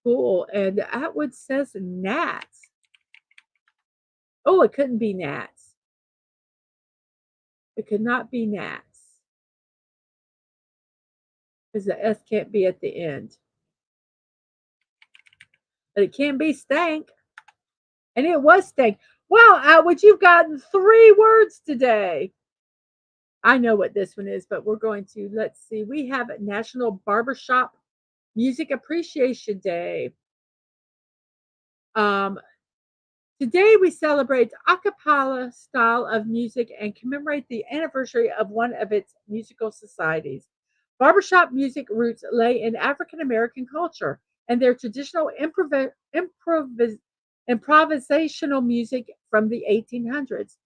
And Atwood says gnats. Oh, it couldn't be gnats. It could not be gnats. Because the S can't be at the end. But it can be stank. And it was stank. Wow, Atwood, you've gotten 3 words today. I know what this one is, but we're going to, let's see. We have National Barbershop Music Appreciation Day. Today we celebrate a cappella style of music and commemorate the anniversary of one of its musical societies. Barbershop music roots lay in African American culture and their traditional improvisational music from the 1800s.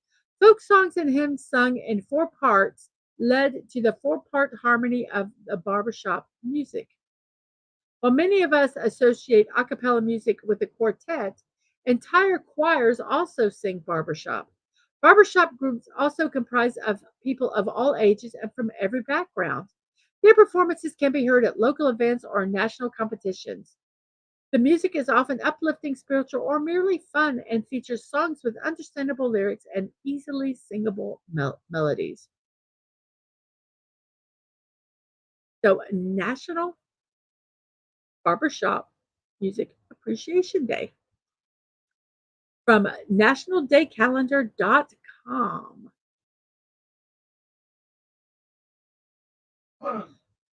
Folk songs and hymns sung in 4 parts led to the 4-part harmony of the barbershop music. While many of us associate a cappella music with a quartet, entire choirs also sing barbershop. Barbershop groups also comprise of people of all ages and from every background. Their performances can be heard at local events or national competitions. The music is often uplifting, spiritual, or merely fun and features songs with understandable lyrics and easily singable melodies. So, National Barbershop Music Appreciation Day from nationaldaycalendar.com.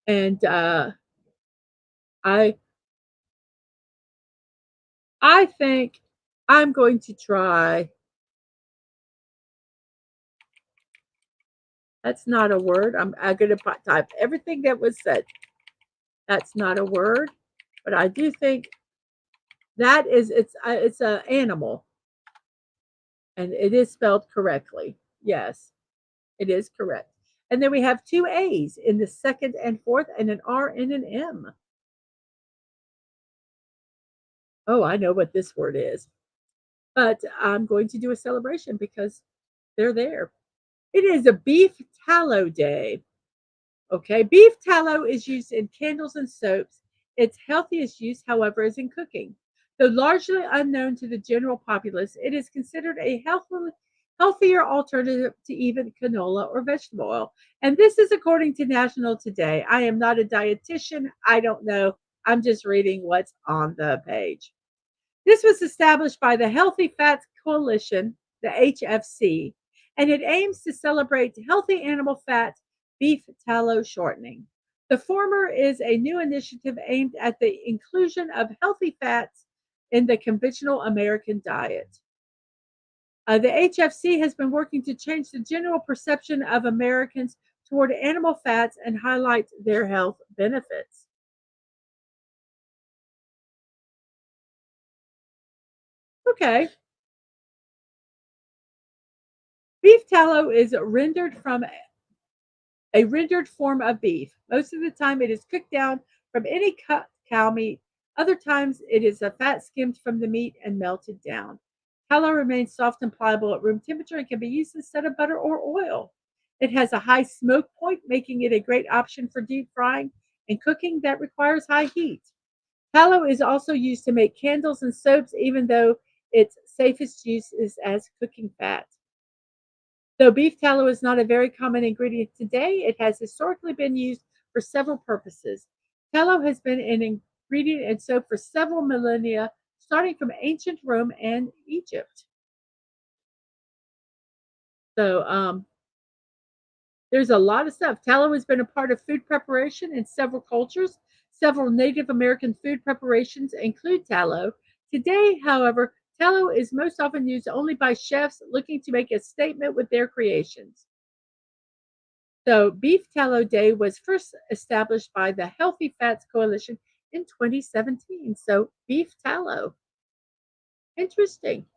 And I I think I'm going to try. That's not a word. I'm going to type everything that was said. That's not a word, but I do think that is it's a animal, and it is spelled correctly. Yes, it is correct. And then we have two A's in the second and fourth, and an R and an M. Oh, I know what this word is, but I'm going to do a celebration because they're there. It is a beef tallow day. Okay, beef tallow is used in candles and soaps. Its healthiest use, however, is in cooking. Though largely unknown to the general populace, it is considered a healthier alternative to even canola or vegetable oil. And this is according to National Today. I am not a dietitian. I don't know. I'm just reading what's on the page. This was established by the Healthy Fats Coalition, the HFC, and it aims to celebrate healthy animal fat beef tallow shortening. The former is a new initiative aimed at the inclusion of healthy fats in the conventional American diet. The HFC has been working to change the general perception of Americans toward animal fats and highlight their health benefits. Okay, beef tallow is rendered from a rendered form of beef. Most of the time, it is cooked down from any cut cow meat. Other times, it is a fat skimmed from the meat and melted down. Tallow remains soft and pliable at room temperature and can be used instead of butter or oil. It has a high smoke point, making it a great option for deep frying and cooking that requires high heat. Tallow is also used to make candles and soaps, even though its safest use is as cooking fat. Though beef tallow is not a very common ingredient today, it has historically been used for several purposes. Tallow has been an ingredient in soap for several millennia, starting from ancient Rome and Egypt. So there's a lot of stuff. Tallow has been a part of food preparation in several cultures. Several Native American food preparations include tallow. Today, however, tallow is most often used only by chefs looking to make a statement with their creations. So, Beef Tallow Day was first established by the Healthy Fats Coalition in 2017. So, beef tallow. Interesting.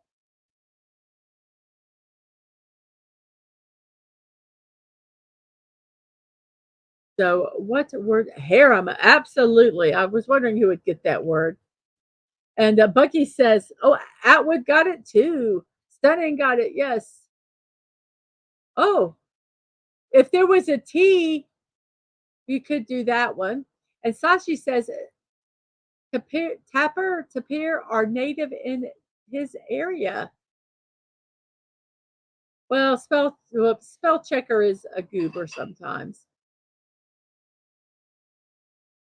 So, what word? Harem. Absolutely. I was wondering who would get that word. And Bucky says, "Oh, Atwood got it too. Stunning got it. Yes. Oh, if there was a T, you could do that one." And Sashi says, Tapir are native in his area. Well, spell checker is a goober sometimes.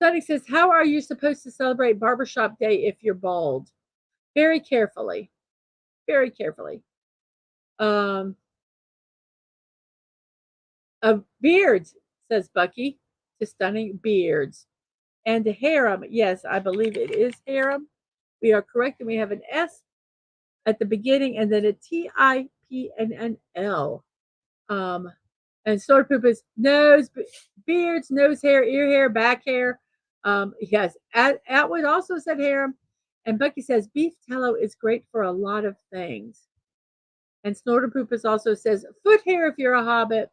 Sunny says, "How are you supposed to celebrate barbershop day if you're bald?" Very carefully. Very carefully. Um, beards, says Bucky, to stunning beards. And harem, yes, I believe it is harem. We are correct, and we have an S at the beginning, and then a TIP and an L. Um, and sword poop is nose, beards, nose hair, ear hair, back hair. Yes, Atwood also said harem, and Bucky says beef tallow is great for a lot of things. And Snorter Poopus also says foot hair if you're a hobbit.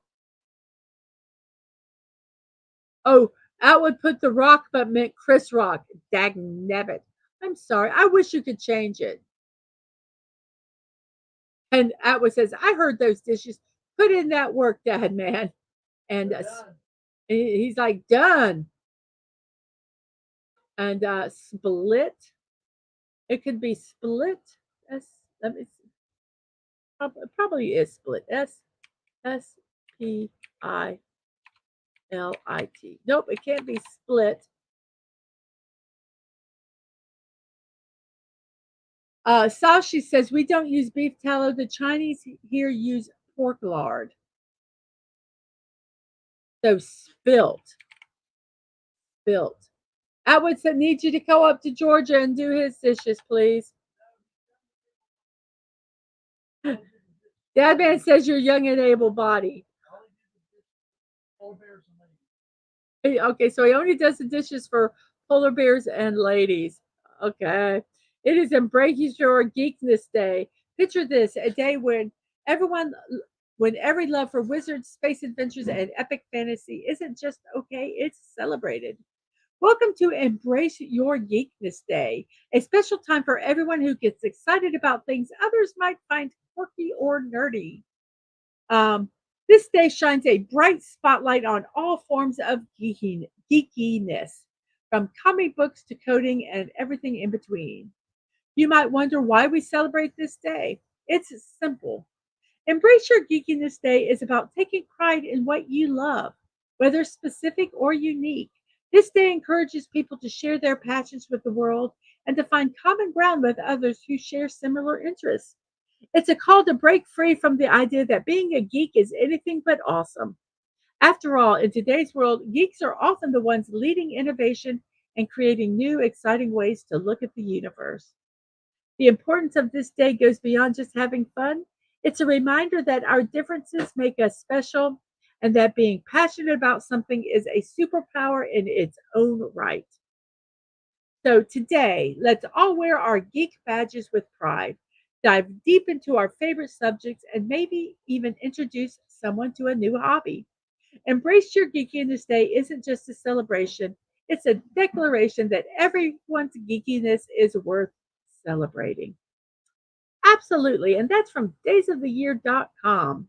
Oh, Atwood put the rock but meant Chris Rock. Dag nabbit. I'm sorry. I wish you could change it. And Atwood says, I heard those dishes. Put in that work, Dad, man. And he's like, done. And split. It could be split. Let me see. Probably is split. Spilit. Nope, it can't be split. Sashi says we don't use beef tallow. The Chinese here use pork lard. So spilt. Atwood said, need you to go up to Georgia and do his dishes, please. Dadman says you're young and able-bodied. Okay, so he only does the dishes for polar bears and ladies. Okay. It is Embrace Your Geekness Day. Picture this, a day when every love for wizards, space adventures, and epic fantasy isn't just okay, it's celebrated. Welcome to Embrace Your Geekness Day, a special time for everyone who gets excited about things others might find quirky or nerdy. This day shines a bright spotlight on all forms of geekiness, from comic books to coding and everything in between. You might wonder why we celebrate this day. It's simple. Embrace Your Geekiness Day is about taking pride in what you love, whether specific or unique. This day encourages people to share their passions with the world and to find common ground with others who share similar interests. It's a call to break free from the idea that being a geek is anything but awesome. After all, in today's world, geeks are often the ones leading innovation and creating new, exciting ways to look at the universe. The importance of this day goes beyond just having fun. It's a reminder that our differences make us special and that being passionate about something is a superpower in its own right. So today, let's all wear our geek badges with pride, dive deep into our favorite subjects, and maybe even introduce someone to a new hobby. Embrace Your Geekiness Day isn't just a celebration, it's a declaration that everyone's geekiness is worth celebrating. Absolutely. And that's from daysoftheyear.com.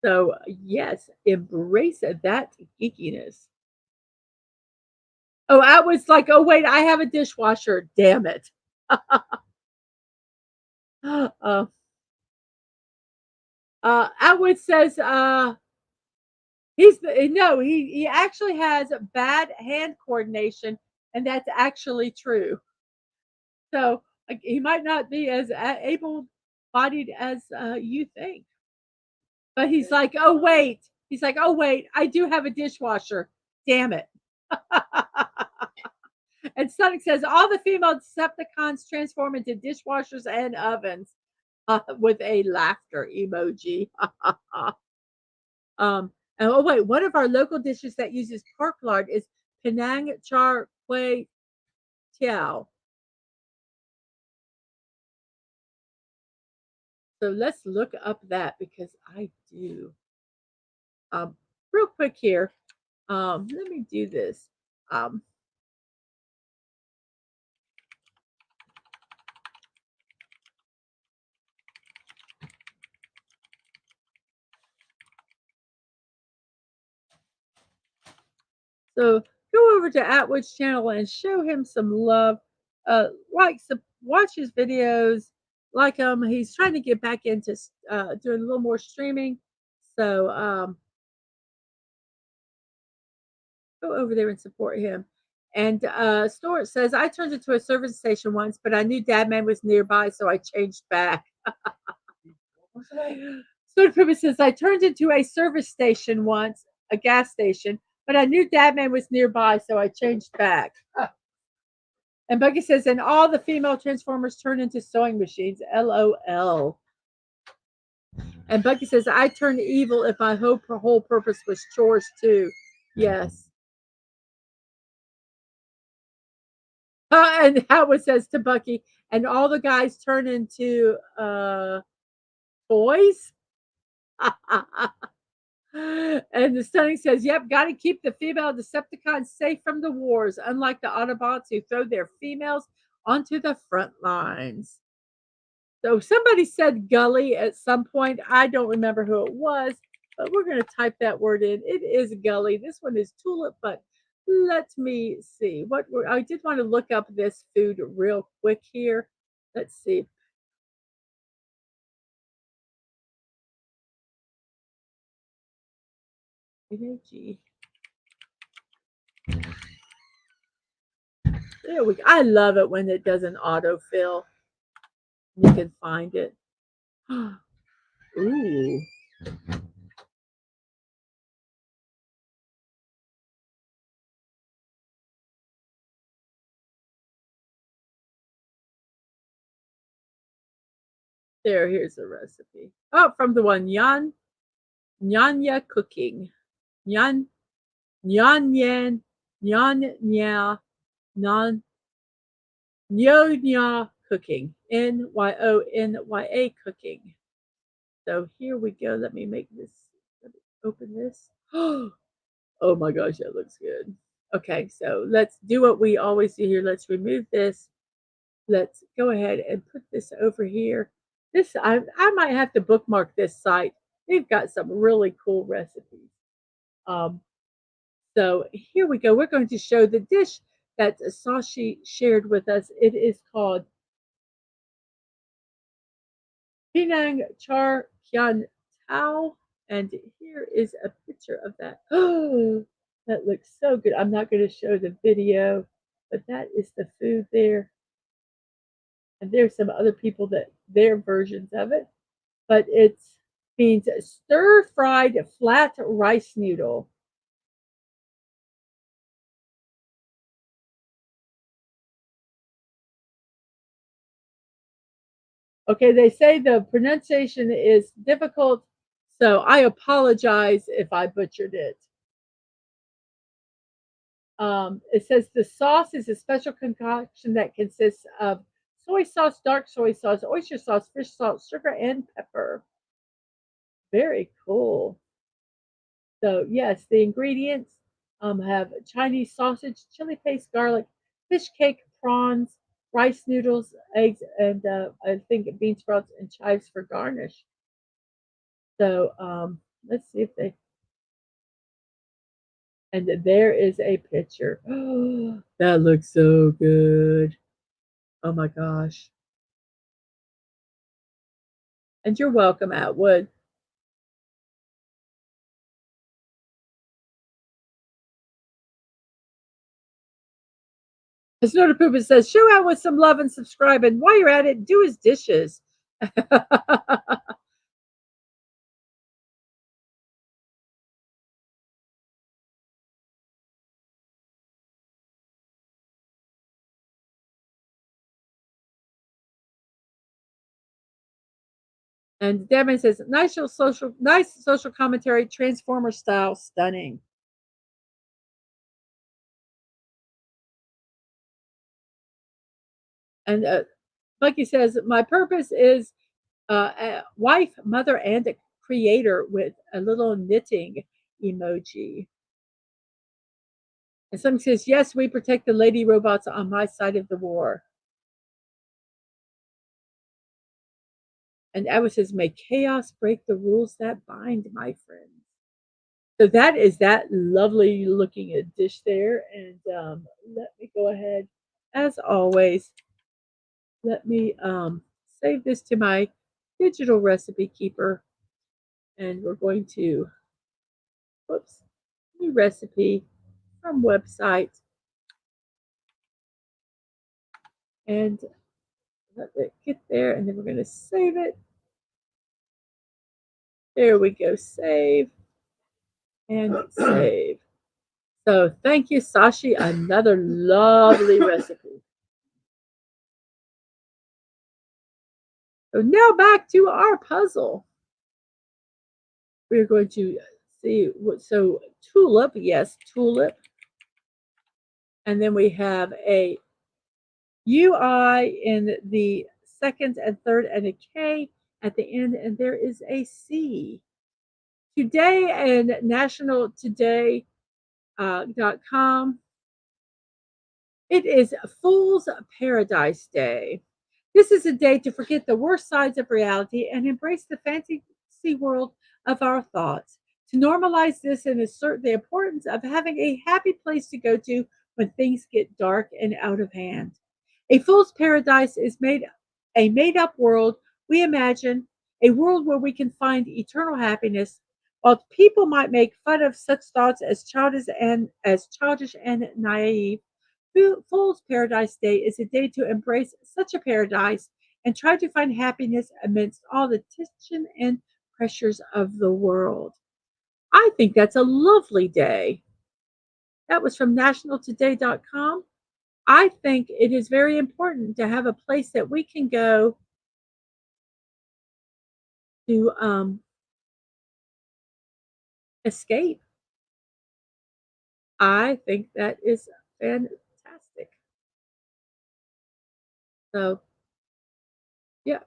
So, yes, embrace that geekiness. Oh, I was like, oh, wait, I have a dishwasher. Damn it. uh, Atwood says he actually has bad hand coordination, and that's actually true. So like, he might not be as able bodied as you think. But he's like, oh wait, I do have a dishwasher. Damn it. And Sonic says all the female Decepticons transform into dishwashers and ovens with a laughter emoji. And oh wait, one of our local dishes that uses pork lard is Penang Char Kway Teow. So let's look up that because I do. Real quick here. Let me do this. Um, so go over to Atwood's channel and show him some love. Watch his videos, like him. He's trying to get back into doing a little more streaming. So go over there and support him. And Stuart says, I turned into a service station once, but I knew Dadman was nearby, so I changed back. Stuart Puma says, I turned into a service station once, a gas station, but I knew Dadman was nearby, so I changed back. And Buggy says, and all the female transformers turn into sewing machines. LOL. And Bucky says, I turn evil if my whole purpose was chores too. Yes. And Howard says to Bucky, and all the guys turn into toys. And the Stunning says, yep, got to keep the female Decepticons safe from the wars, unlike the Autobots who throw their females onto the front lines. So somebody said gully at some point. I don't remember who it was, but we're going to type that word in. It is gully. This one is tulip, but Let me see I did want to look up this food real quick here. Let's see. Energy. There we go. I love it when it doesn't autofill. You can find it. Ooh. Here's the recipe. Oh, from the one Nyanya Cooking. Nyan Nyan Nyan Nyan Nyonya Cooking. Nyonya Cooking. So here we go. Let me open this. Oh my gosh, that looks good. Okay, so let's do what we always do here. Let's remove this. Let's go ahead and put this over here. I might have to bookmark this site. They've got some really cool recipes. Um, so here we go. We're going to show the dish that Sashi shared with us. It is called Penang Char Kian Tao. And here is a picture of that. Oh, that looks so good. I'm not going to show the video, but that is the food there. And there's some other people that their versions of it. But it means stir fried flat rice noodle. Okay, they say the pronunciation is difficult, so I apologize if I butchered it. It says the sauce is a special concoction that consists of soy sauce, dark soy sauce, oyster sauce, fish salt, sugar, and pepper. Very cool. So, yes, the ingredients have Chinese sausage, chili paste, garlic, fish cake, prawns, rice noodles, eggs, and I think bean sprouts and chives for garnish. So, let's see if they. And there is a picture. That looks so good. Oh my gosh. And you're welcome, Atwood. As Nota Poopa says, show Atwood some love and subscribe. And while you're at it, do his dishes. And Devin says, nice social commentary, Transformer style, stunning. And Bucky says, my purpose is a wife, mother, and a creator with a little knitting emoji. And someone says, yes, we protect the lady robots on my side of the war. And Edward says, may chaos break the rules that bind, my friends. So that is that lovely looking dish there. And let me go ahead, as always, let me save this to my digital recipe keeper. And we're going to, whoops, new recipe from website. And let it get there. And then we're going to save it. There we go, save and save. So thank you, Sashi. Another lovely recipe. So now back to our puzzle. We're going to see what, so tulip, yes, tulip. And then we have a UI in the second and third and a K at the end, and there is a C. Today and nationaltoday.com. It is Fool's Paradise Day. This is a day to forget the worst sides of reality and embrace the fantasy world of our thoughts. to normalize this and assert the importance of having a happy place to go to when things get dark and out of hand. A fool's paradise is made a made up world we imagine, a world where we can find eternal happiness. While people might make fun of such thoughts as childish and naive, Fool's Paradise Day is a day to embrace such a paradise and try to find happiness amidst all the tension and pressures of the world. I think that's a lovely day. That was from nationaltoday.com. I think it is very important to have a place that we can go to escape. I think that is fantastic. So, yeah.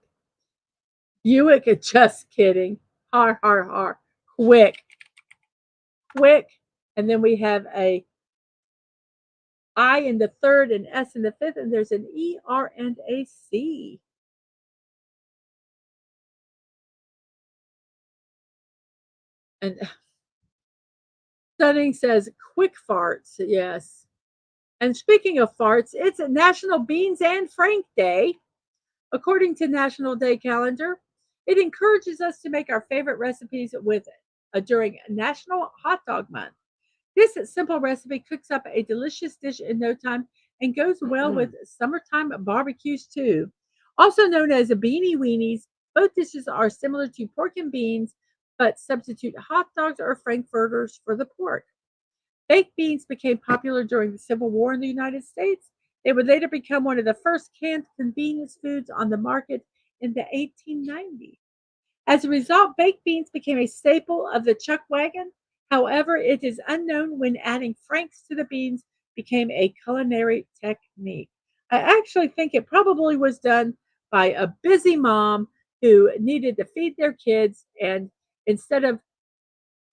Buick, just kidding. Har, har, har. Quick, quick. And then we have a I in the third and S in the fifth, and there's an E, R, and a C. And Stunning says quick farts. Yes. And speaking of farts, it's a National Beans and Frank Day. According to National Day calendar, it encourages us to make our favorite recipes with during National Hot Dog Month. This simple recipe cooks up a delicious dish in no time and goes well with summertime barbecues too. Also known as beanie weenies, both dishes are similar to pork and beans, but substitute hot dogs or frankfurters for the pork. Baked beans became popular during the Civil War in the United States. They would later become one of the first canned convenience foods on the market in the 1890s. As a result, baked beans became a staple of the chuck wagon. However, it is unknown when adding franks to the beans became a culinary technique. I actually think it probably was done by a busy mom who needed to feed their kids, and instead of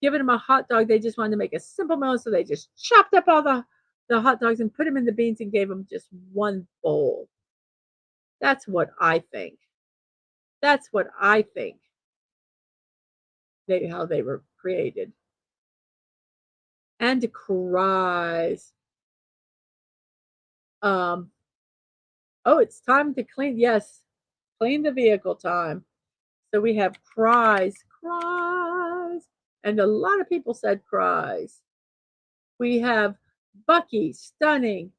giving them a hot dog, they just wanted to make a simple meal, so they just chopped up all the hot dogs and put them in the beans and gave them just one bowl. That's what I think. That's what I think how they were created. And cries. Um, oh, it's time to clean. Yes, clean the vehicle time. So we have cries, cries, and a lot of people said cries. We have Bucky, Stunning,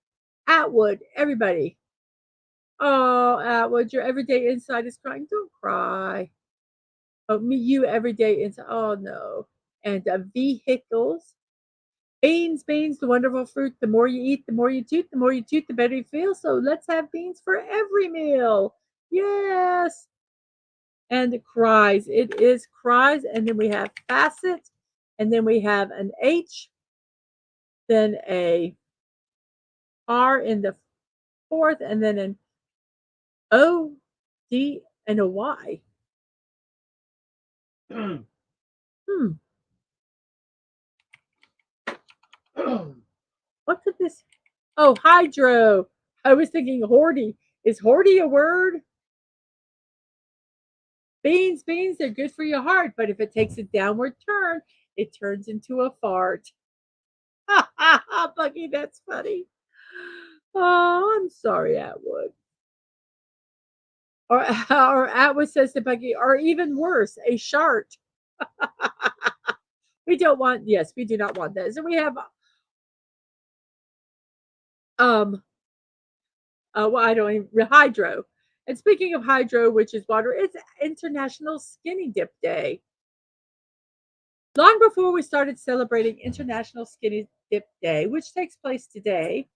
Atwood, everybody. Oh, Atwood, your everyday inside is crying. Don't cry. Oh, me, you everyday inside. Oh no. And vehicles. Beans, beans, the wonderful fruit. The more you eat, the more you toot. The more you toot, the better you feel. So let's have beans for every meal. Yes. And cries. It is cries. And then we have facet. And then we have an H. Then a R in the fourth. And then an O, D, and a Y. Hmm. What could this? Oh, hydro. I was thinking horty. Is horty a word? Beans, beans, they're good for your heart, but if it takes a downward turn, it turns into a fart. Ha ha ha, Bucky, that's funny. Oh, I'm sorry, Atwood. Or Atwood says to Bucky, or even worse, a shart. We don't want, yes, we do not want that. So we have um well, I don't even hydro. And speaking of hydro, which is water, it's International Skinny Dip Day. Long before we started celebrating International Skinny Dip Day, which takes place today,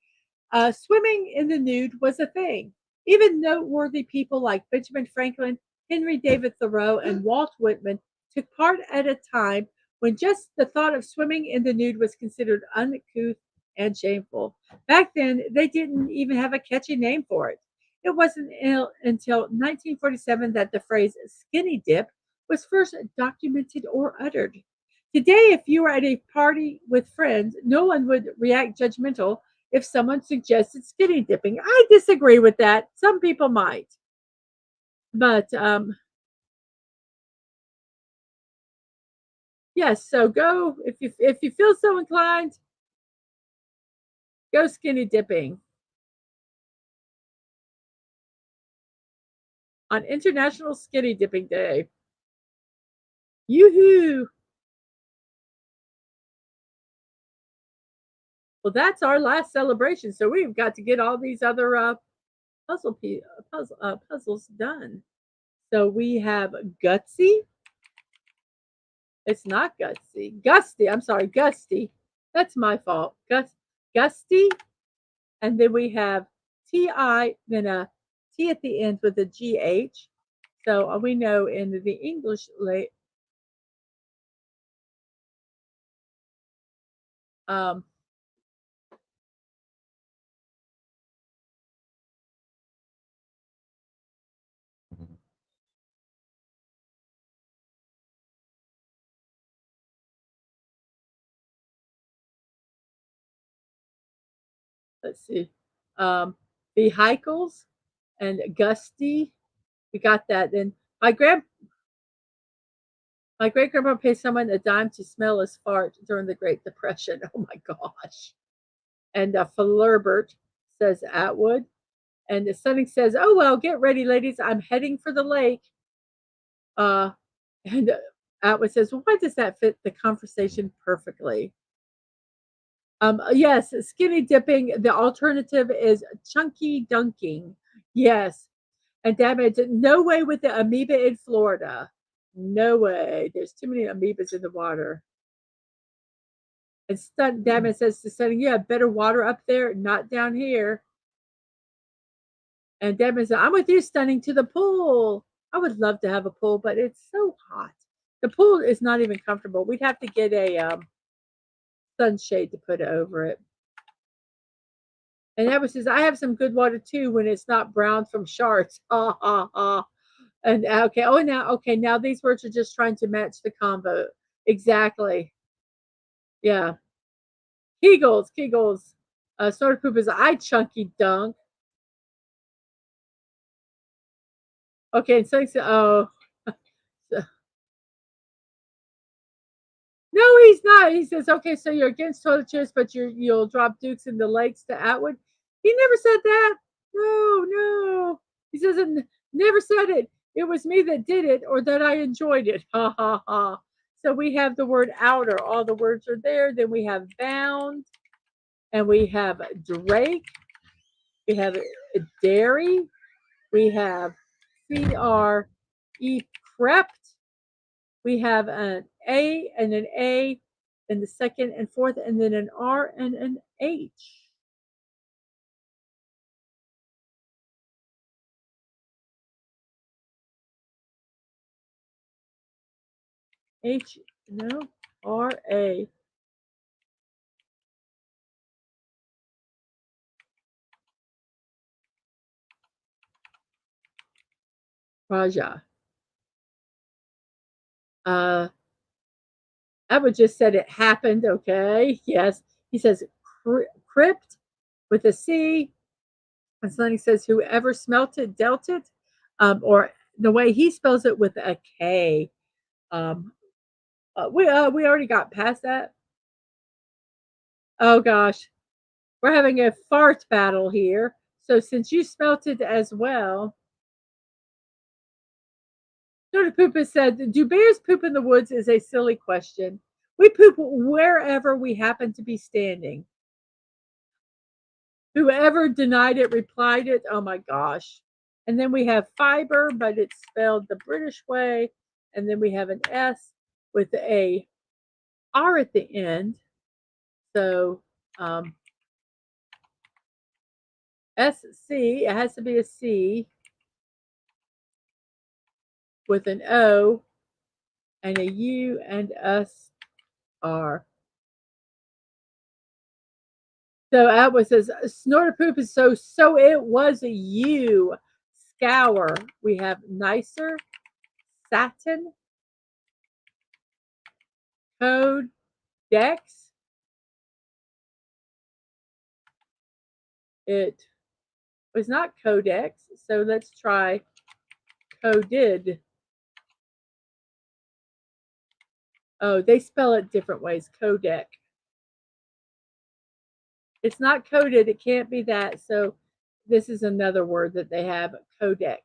swimming in the nude was a thing. Even noteworthy people like Benjamin Franklin, Henry David Thoreau, and Walt Whitman took part at a time when just the thought of swimming in the nude was considered uncouth and shameful. Back then, they didn't even have a catchy name for it. It wasn't until 1947 that the phrase skinny dip was first documented or uttered. Today, if you were at a party with friends, no one would react judgmental if someone suggested skinny dipping. I disagree with that. Some people might. But Yes, so go if you feel so inclined, go skinny dipping on International Skinny Dipping Day. Yoo-hoo! Well, that's our last celebration, so we've got to get all these other puzzles done. So we have Gutsy. It's not Gutsy. Gusty. I'm sorry, Gusty. That's my fault. Gusty. And then we have TI, then a T at the end with a GH. So we know in the English, um, let's see, vehicles and gusty. We got that. Then my grand my great grandpa paid someone a dime to smell his fart during the Great Depression. Oh my gosh. And Flirbert says Atwood. And the Sunny says, "Oh well, get ready, ladies. I'm heading for the lake." Uh, and Atwood says, "Well, why does that fit the conversation perfectly?" Yes, skinny dipping. The alternative is chunky dunking. Yes, and damage. No way with the amoeba in Florida. No way. There's too many amoebas in the water. And Damage says to Sunny, "You have better water up there, not down here." And Deborah said, "I'm with you, Stunning, to the pool." I would love to have a pool, but it's so hot. The pool is not even comfortable. We'd have to get a sunshade to put over it. And Deborah says, "I have some good water too when it's not brown from sharks." Ha ha ha. And okay, now these words are just trying to match the combo. Exactly. Yeah. Kegels. Snorted poop is I chunky dunk. Okay, so oh. No, he's not. He says, "Okay, so you're against toilet chairs, but you'll drop dukes in the lakes to Atwood." He never said that. No, no. He says it never said it. It was me that did it or that I enjoyed it. Ha ha ha. So we have the word outer. All the words are there. Then we have bound and we have Drake. We have dairy. We have CRE crept. We have an A and an A in the second and fourth, and then an R and an H. H, no, R, A. Raja. Uh, I would just said it happened. Okay. Yes. He says crypt with a C. And Sonny says whoever smelt it dealt it. Or the way he spells it with a K. Um, we already got past that. Oh gosh, we're having a fart battle here. So since you smelt it as well, Soda Poop has said, "Do bears poop in the woods?" Is a silly question. We poop wherever we happen to be standing. Whoever denied it replied it. Oh my gosh. And then we have fiber, but it's spelled the British way. And then we have an S with a R at the end. So SC, it has to be a C with an O and a U and S R. So Atwood says, "Snorter poop is so it was a U." Scour. We have nicer, satin, code, dex. It was not codex, so let's try coded. Oh, they spell it different ways. Codec. It's not coded. It can't be that. So this is another word that they have. Codec.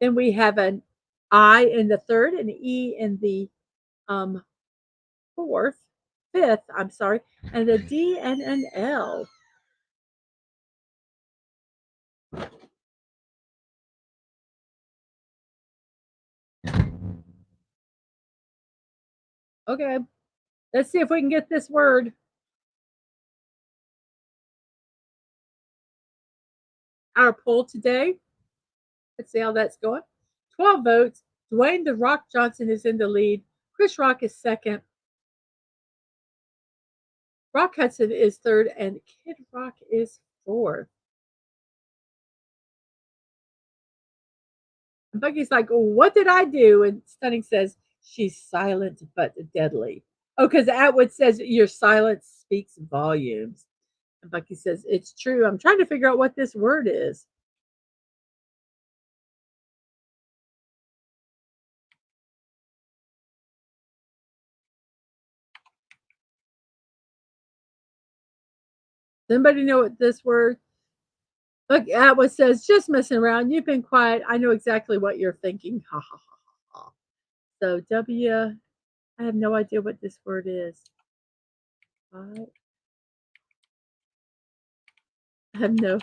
Then we have an I in the third, an E in the um, fourth, fifth. I'm sorry, and a D and an L. Okay, let's see if we can get this word. Our poll today. Let's see how that's going. 12 votes. Dwayne The Rock Johnson is in the lead. Chris Rock is second. Rock Hudson is third, and Kid Rock is fourth. And Bucky's like, what did I do? And Stunning says, she's silent but deadly. Oh, because Atwood says, your silence speaks volumes. And Bucky says, it's true. I'm trying to figure out what this word is. Does anybody know what this word? Look, Atwood says, just messing around. You've been quiet. I know exactly what you're thinking. Ha ha ha ha. So I have no idea what this word is. I have no.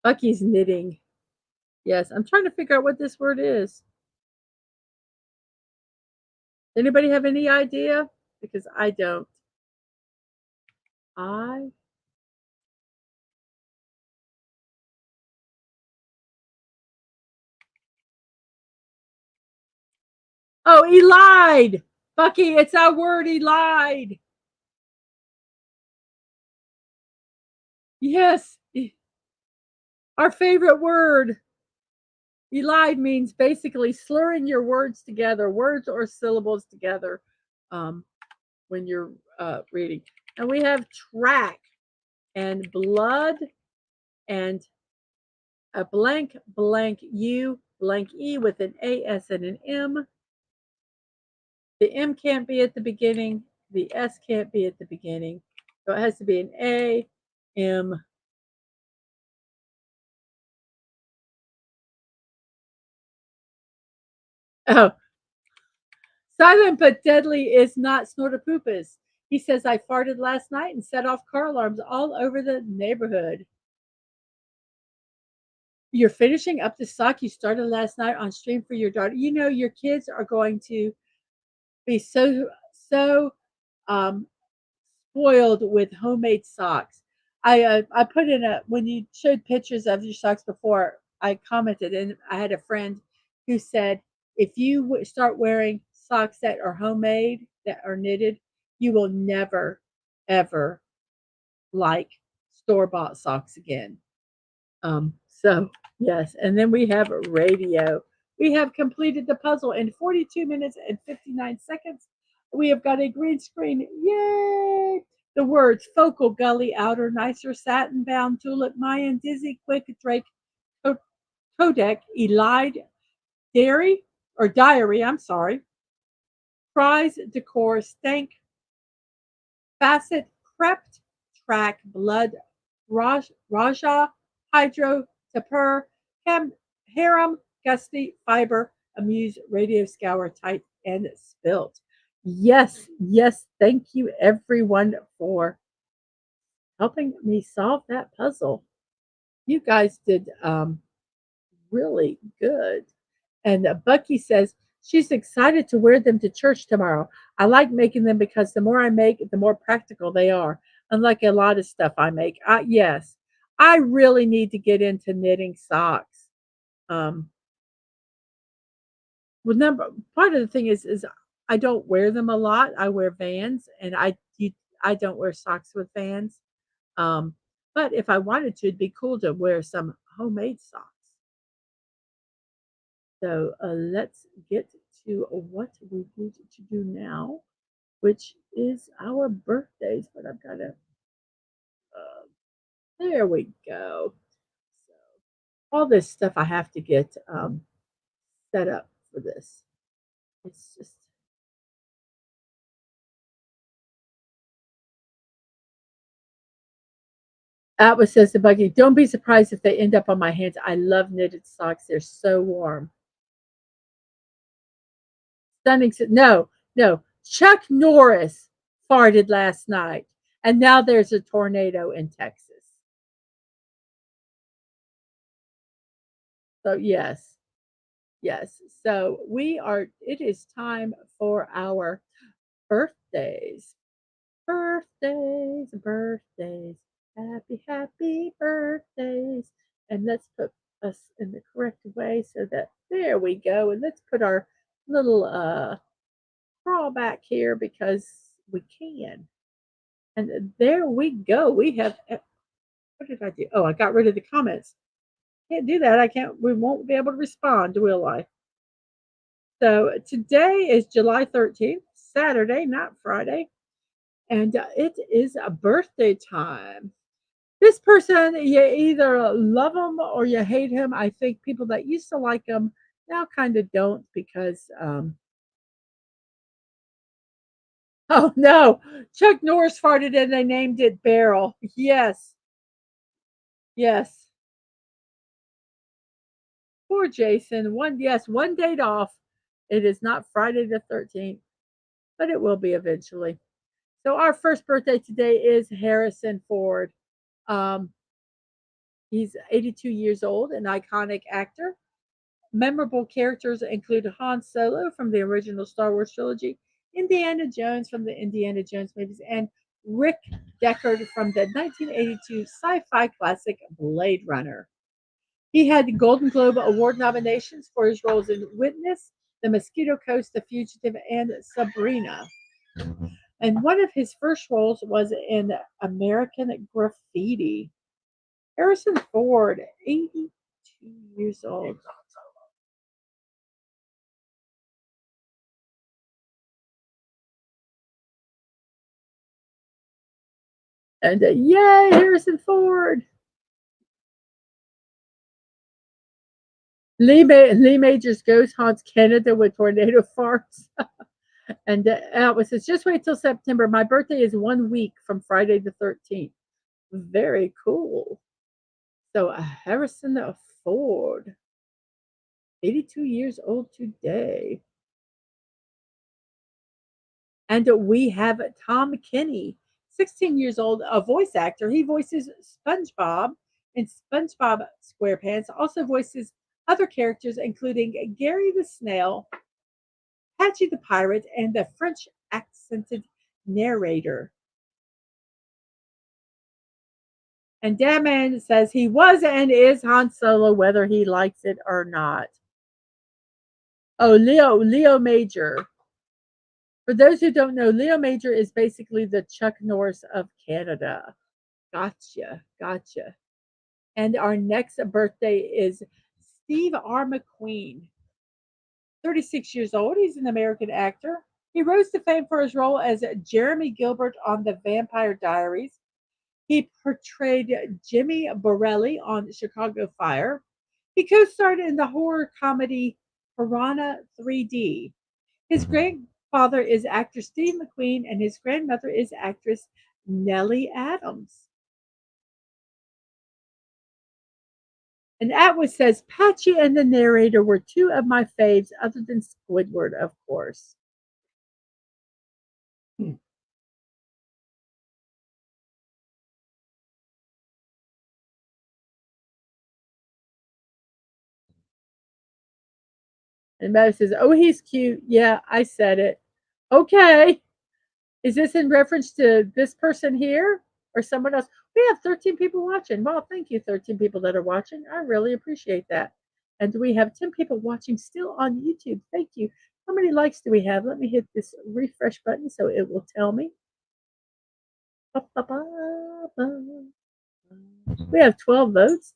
Bucky's knitting. Yes, I'm trying to figure out what this word is. Anybody have any idea? Because I don't. I. Oh, he lied. Bucky, it's our word. He lied. Yes, our favorite word. Elide means basically slurring your words together, words or syllables together, um, when you're reading. And we have track and blood and a blank blank U blank E with an A, S, and an M. The M can't be at the beginning. The S can't be at the beginning. So it has to be an A, M. Oh, silent but deadly is not Snortopoopas. He says, I farted last night and set off car alarms all over the neighborhood. You're finishing up the sock you started last night on stream for your daughter. You know, your kids are going to be so um, spoiled with homemade socks. I put in a when you showed pictures of your socks before. I commented and I had a friend who said if you start wearing socks that are homemade that are knitted, you will never ever like store bought socks again. So yes, and then we have radio. We have completed the puzzle in 42 minutes and 59 seconds. We have got a green screen. Yay! The words focal, gully, outer, nicer, satin bound, tulip, Mayan, dizzy, quick, Drake, Kodak, Elide, dairy, or diary, I'm sorry. Prize, decor, stank, facet, crept, track, blood, Raja, hydro, tapir, harem, gusty, fiber, amuse, radio, scour, tight, and spilt. Yes, yes, thank you everyone for helping me solve that puzzle. You guys did really good. And Bucky says she's excited to wear them to church tomorrow. I like making them because the more I make, the more practical they are. Unlike a lot of stuff I make. Yes, I really need to get into knitting socks. Um, well, number part of the thing is I don't wear them a lot. I wear Vans, and I don't wear socks with Vans. Um, but if I wanted to, it'd be cool to wear some homemade socks. So let's get to what we need to do now, which is our birthdays. But I've got to, there we go. So all this stuff I have to get set up for this. It's just Atlas says to Bucky, don't be surprised if they end up on my hands. I love knitted socks. They're so warm. Stunning. No, no. Chuck Norris farted last night, and now there's a tornado in Texas. So, yes, yes. So, it is time for our birthdays. Birthdays, birthdays. Happy, happy birthdays. And let's put us in the correct way so that there we go. And let's put our little crawl back here because we can. And there we go. We have what did I do? Oh, I got rid of the comments. Can't do that. I can't we won't be able to respond, will I? So today is July 13th, Saturday, not Friday. And it is a birthday time. This person, you either love him or you hate him. I think people that used to like him now kind of don't because, oh no, Chuck Norris farted and they named it Beryl. Yes, yes. Poor Jason. One date off. It is not Friday the 13th, but it will be eventually. So our first birthday today is Harrison Ford. Um, he's 82 years old, an iconic actor. Memorable characters include Han Solo from the original Star Wars trilogy, Indiana Jones from the Indiana Jones movies, and Rick Deckard from the 1982 sci-fi classic Blade Runner. He had Golden Globe Award nominations for his roles in Witness, The Mosquito Coast, The Fugitive, and Sabrina. And one of his first roles was in American Graffiti. Harrison Ford, 82 years old. And yay, Harrison Ford. Lee Majors Ghost haunts Canada with tornado farts. And Atlas says, just wait till September. My birthday is 1 week from Friday the 13th. Very cool. So Harrison Ford, 82 years old today. And we have Tom Kenny, 16 years old, a voice actor. He voices SpongeBob in SpongeBob SquarePants, also voices other characters, including Gary the Snail, Patchy the Pirate, and the French accented narrator. And Dadman says he was and is Han Solo, whether he likes it or not. Oh, Leo Major. For those who don't know, Leo Major is basically the Chuck Norris of Canada. Gotcha, gotcha. And our next birthday is Steve R. McQueen, 36 years old. He's an American actor. He rose to fame for his role as Jeremy Gilbert on The Vampire Diaries. He portrayed Jimmy Borelli on Chicago Fire. He co starred in the horror comedy Piranha 3D. His grandfather is actor Steve McQueen, and his grandmother is actress Nellie Adams. And Atwood says Patchy and the narrator were two of my faves, other than Squidward, of course. Hmm. And Matt says, oh, he's cute. Yeah, I said it. Okay. Is this in reference to this person here or someone else? We have 13 people watching. Well, thank you, 13 people that are watching. I really appreciate that. And we have 10 people watching still on YouTube. Thank you. How many likes do we have? Let me hit this refresh button so it will tell me. We have 12 votes.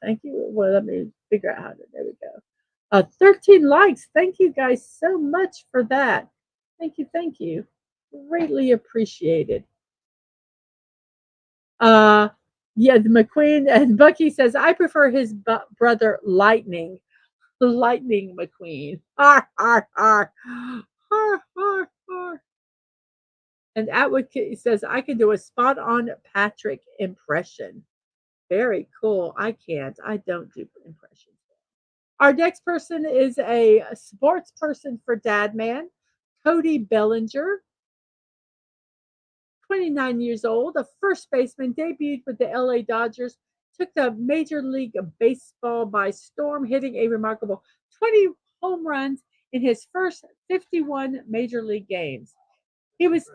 Thank you. Well, let me figure out how to. There we go. 13 likes. Thank you guys so much for that. Thank you. Thank you. Greatly appreciated. Uh, yeah, the McQueen and Bucky says, I prefer his brother Lightning. Lightning McQueen. Har, har, har. Har, har, har. And Atwood says, I can do a spot on Patrick impression. Very cool. I can't. I don't do impressions. Our next person is a sports person for Dadman, Cody Bellinger, 29 years old, a first baseman, debuted with the LA Dodgers, took the Major League Baseball by storm, hitting a remarkable 20 home runs in his first 51 Major League games. He was,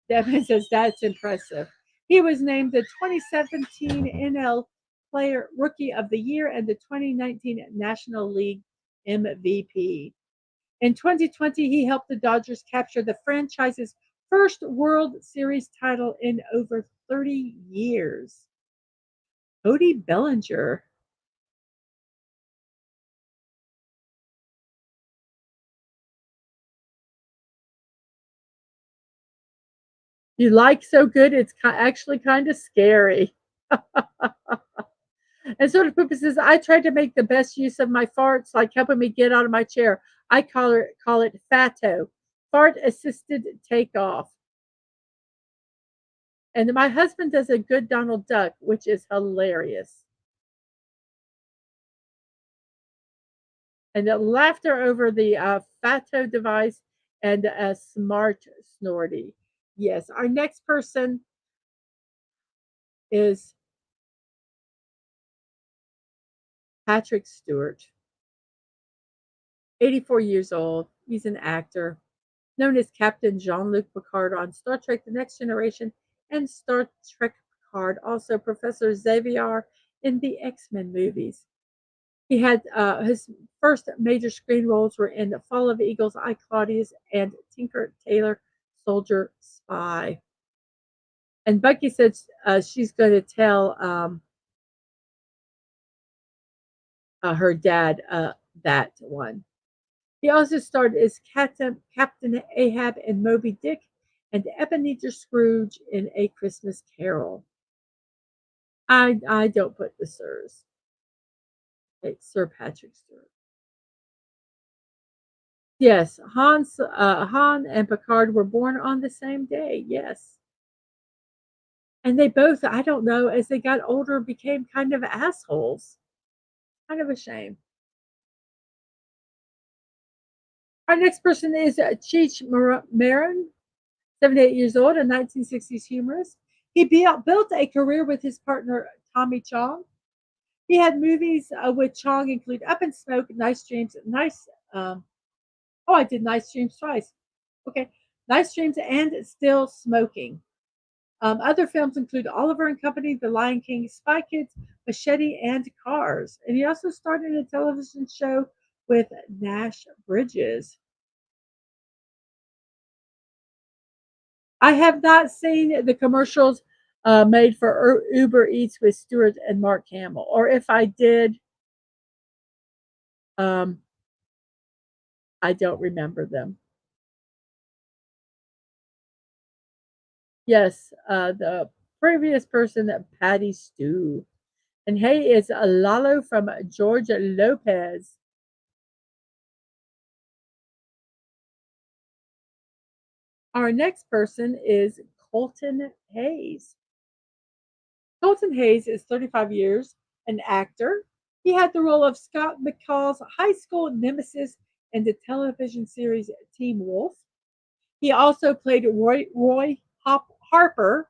Devin says, that's impressive. He was named the 2017 NL Player Rookie of the Year and the 2019 National League MVP. In 2020, he helped the Dodgers capture the franchise's first World Series title in over 30 years. Cody Bellinger. You like so good, it's actually kind of scary. And sort of Poopa says, I tried to make the best use of my farts, like helping me get out of my chair. I call it FATO, fart assisted takeoff. And my husband does a good Donald Duck, which is hilarious. And the laughter over the FATO device and a smart snorty. Yes, our next person is Patrick Stewart, 84 years old. He's an actor, known as Captain Jean-Luc Picard on Star Trek The Next Generation and Star Trek Picard, also Professor Xavier in the X-Men movies. He had his first major screen roles were in The Fall of Eagle's Eye, Claudius, and Tinker Tailor Soldier Spy. And Bucky said she's going to tell her dad that one. He also starred as Captain Ahab in Moby Dick and Ebenezer Scrooge in A Christmas Carol. I don't put the sirs. It's Sir Patrick Stewart. Yes, Han and Picard were born on the same day. Yes. And they both, I don't know, as they got older, became kind of assholes. Kind of a shame. Our next person is Cheech Marin, 78 years old, a 1960s humorist. He built a career with his partner, Tommy Chong. He had movies with Chong include Up in Smoke, Nice Dreams, I did Nice Dreams twice. Okay. Nice Dreams and Still Smoking. Other films include Oliver and Company, The Lion King, Spy Kids, Machete, and Cars. And he also starred in a television show with Nash Bridges. I have not seen the commercials made for Uber Eats with Stewart and Mark Hamill, or if I did, um, I don't remember them. Yes, the previous person, Patty Stew. And hey, it's Lalo from Georgia Lopez. Our next person is Colton Hayes. Colton Hayes is 35 years, an actor. He had the role of Scott McCall's high school nemesis in the television series Teen Wolf. He also played Roy Harper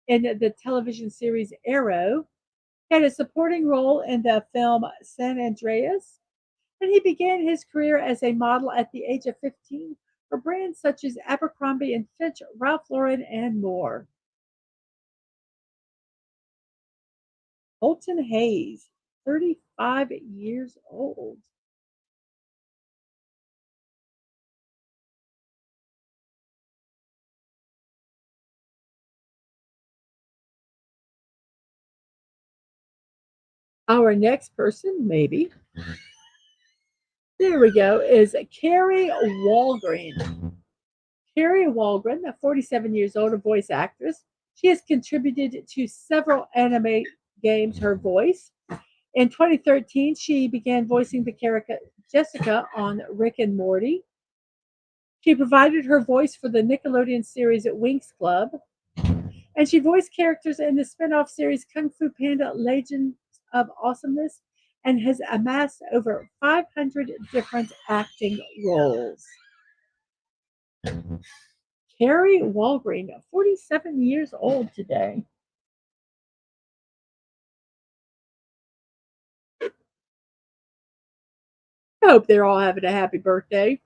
in the television series Arrow. He had a supporting role in the film San Andreas, and he began his career as a model at the age of 15 for brands such as Abercrombie and Fitch, Ralph Lauren, and more. Colton Hayes, 35 years old. Our next person, maybe, there we go, is Carrie Walgreen. Carrie Walgren, 47 years old, a voice actress. She has contributed to several anime games, her voice. In 2013, she began voicing the Jessica on Rick and Morty. She provided her voice for the Nickelodeon series Winx Club, and she voiced characters in the spin-off series Kung Fu Panda Legends of Awesomeness and has amassed over 500 different acting roles. Carrie Walgreen, 47 years old today. I hope they're all having a happy birthday.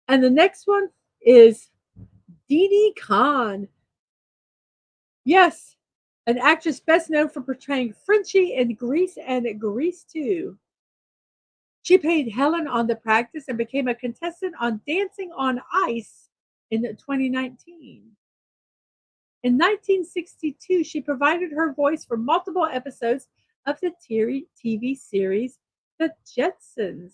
And the next one is Dee Dee Khan. Yes, an actress best known for portraying Frenchie in Grease and Grease 2. She played Helen on The Practice and became a contestant on Dancing on Ice in 2019. In 1962, she provided her voice for multiple episodes of the TV series The Jetsons.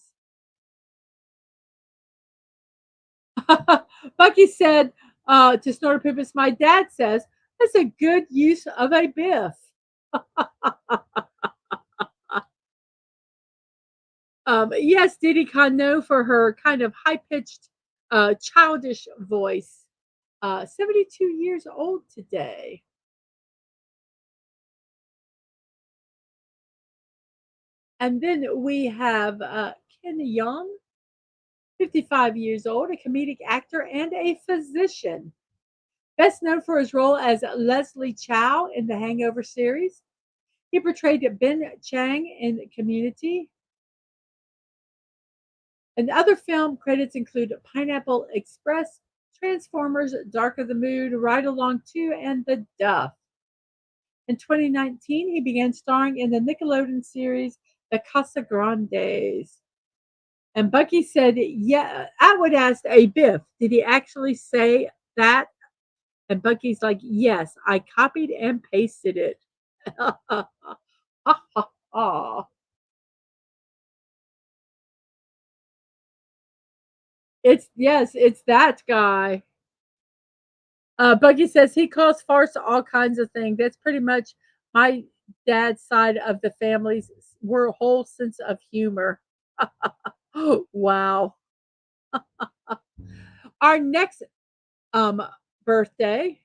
Bucky said to Snortopoopas, "My dad says that's a good use of a biff." Yes, Diddy Khan, known for her kind of high pitched, childish voice. 72 years old today. And then we have Ken Young, 55 years old, a comedic actor and a physician. Best known for his role as Leslie Chow in the Hangover series. He portrayed Ben Chang in Community. And other film credits include Pineapple Express, Transformers, Dark of the Moon, Ride Along 2, and The Duff. In 2019, he began starring in the Nickelodeon series The Casa Grandes. And Bucky said, "Yeah, I would ask a Biff, did he actually say that?" And Bucky's like, "Yes, I copied and pasted it." It's yes, it's that guy. Bucky says he calls farts all kinds of things. That's pretty much my dad's side of the family's whole sense of humor. Wow. Our next um birthday,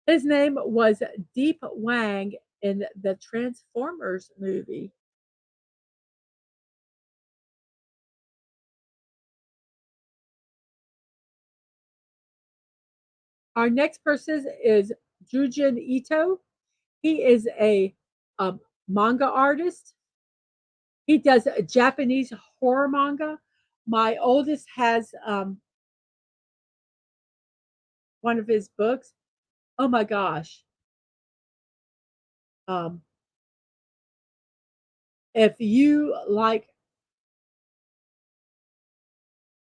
his name was Deep Wang in the Transformers movie. Our next person is Jujin Ito. He is a um, manga artist. He does a Japanese horror manga. My oldest has one of his books. Oh my gosh. Um, if you like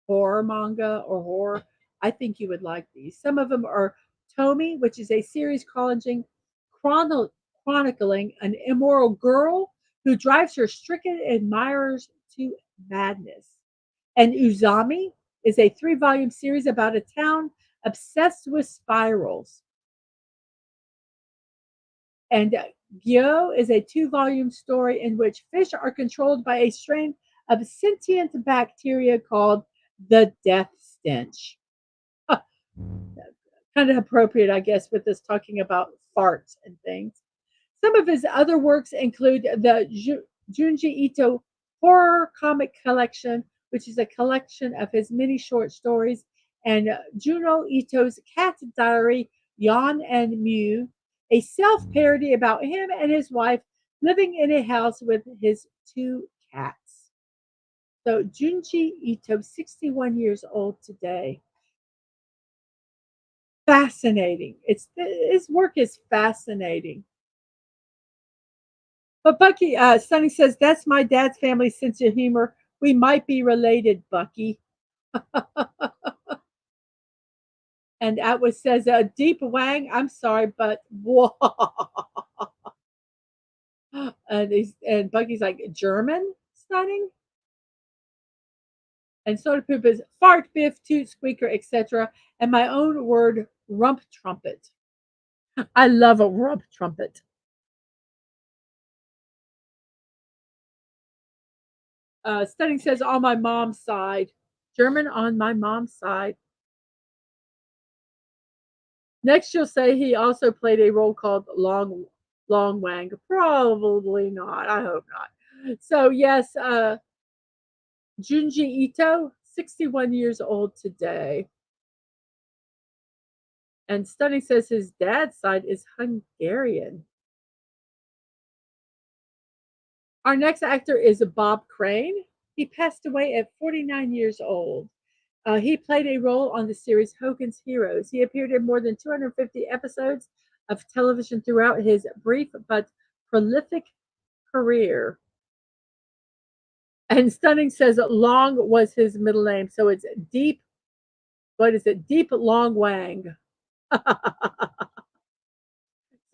horror manga or horror, I think you would like these. Some of them are Tomi, which is a series chrono- chronicling an immoral girl who drives her stricken admirers to madness. And Uzami is a 3-volume series about a town obsessed with spirals. And Gyo is a 2-volume story in which fish are controlled by a strain of sentient bacteria called the death stench. Kind of appropriate, I guess, with this talking about farts and things. Some of his other works include the Junji Ito Horror Comic Collection, which is a collection of his many short stories, and Juno Ito's Cat Diary, Yan and Mew, a self parody about him and his wife living in a house with his 2 cats. So Junji Ito, 61 years old today. Fascinating. It's his work is fascinating. But Bucky, Sonny says that's my dad's family sense of humor. We might be related, Bucky. And Atwood says, "Deep Wang, I'm sorry, but whoa." And Bucky's like, "German, stunning." And Soda Poop is fart, biff, toot, squeaker, etc. And my own word, rump trumpet. I love a rump trumpet. Studying says on my mom's side. German on my mom's side. Next, you'll say he also played a role called Long Wang. Probably not. I hope not. So yes, Junji Ito, 61 years old today. And Study says his dad's side is Hungarian. Our next actor is Bob Crane. He passed away at 49 years old. He played a role on the series Hogan's Heroes. He appeared in more than 250 episodes of television throughout his brief but prolific career. And Stunning says Long was his middle name, so it's Deep. What is it? Deep Long Wang.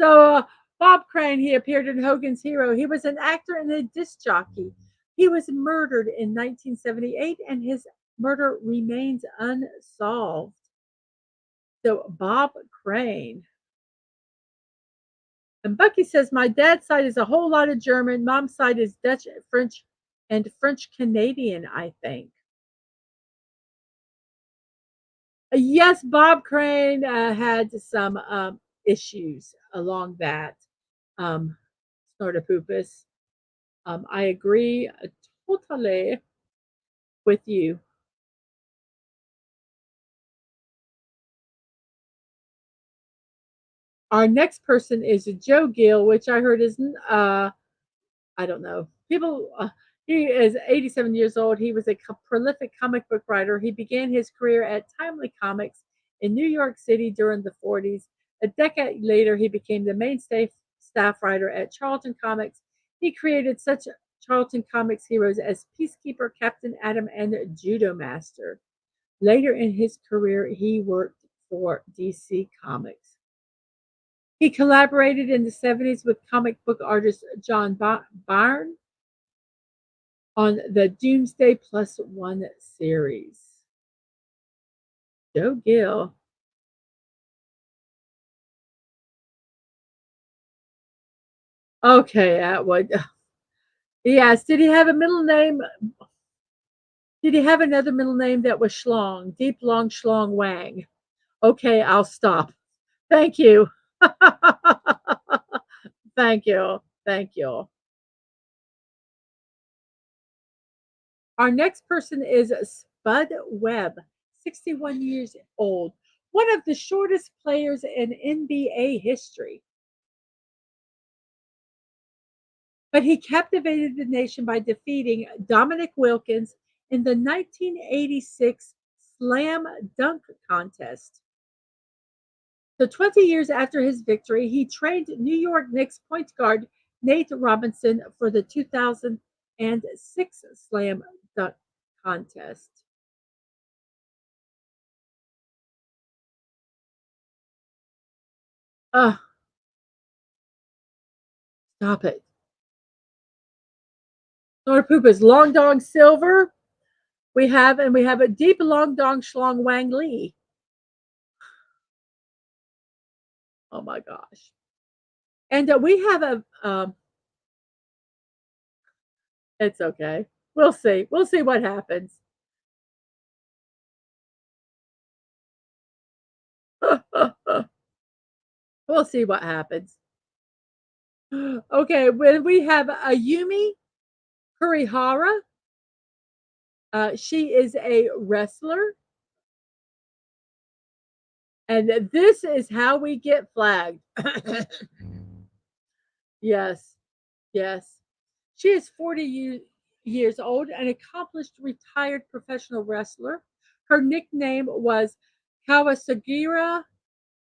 So Bob Crane, he appeared in Hogan's Hero. He was an actor and a disc jockey. He was murdered in 1978, and his murder remains unsolved. So Bob Crane. And Bucky says, my dad's side is a whole lot of German. Mom's side is Dutch, French, and French Canadian, I think. Yes, Bob Crane had some issues along that. Snortopupus. I agree totally with you. Our next person is Joe Gill, which I heard is I don't know. People. He is 87 years old. He was a prolific comic book writer. He began his career at Timely Comics in New York City during the 40s. A decade later, he became the mainstay staff writer at Charlton Comics. He created such Charlton Comics heroes as Peacekeeper, Captain Atom, and Judo Master. Later in his career, he worked for DC Comics. He collaborated in the 70s with comic book artist John Byrne on the Doomsday Plus One series. Joe Gill. Okay, Atwood. Yes, did he have a middle name? Did he have another middle name that was Schlong? Deep Long Schlong Wang. Okay, I'll stop. Thank you. Thank you. Thank you. Our next person is Spud Webb, 61 years old, one of the shortest players in NBA history. But he captivated the nation by defeating Dominic Wilkins in the 1986 Slam Dunk Contest. So 20 years after his victory, he trained New York Knicks point guard Nate Robinson for the 2006 Slam Dunk Contest. Stop it. Snorter Poop is Long Dong Silver. We have a deep Long Dong Schlong Wang Lee. Oh my gosh. And we have it's okay. We'll see. We'll see what happens. We'll see what happens. Okay, when we have Ayumi Kurihara, she is a wrestler. And this is how we get flagged. Yes, yes. She is 40 years old, an accomplished retired professional wrestler. Her nickname was Kawasagira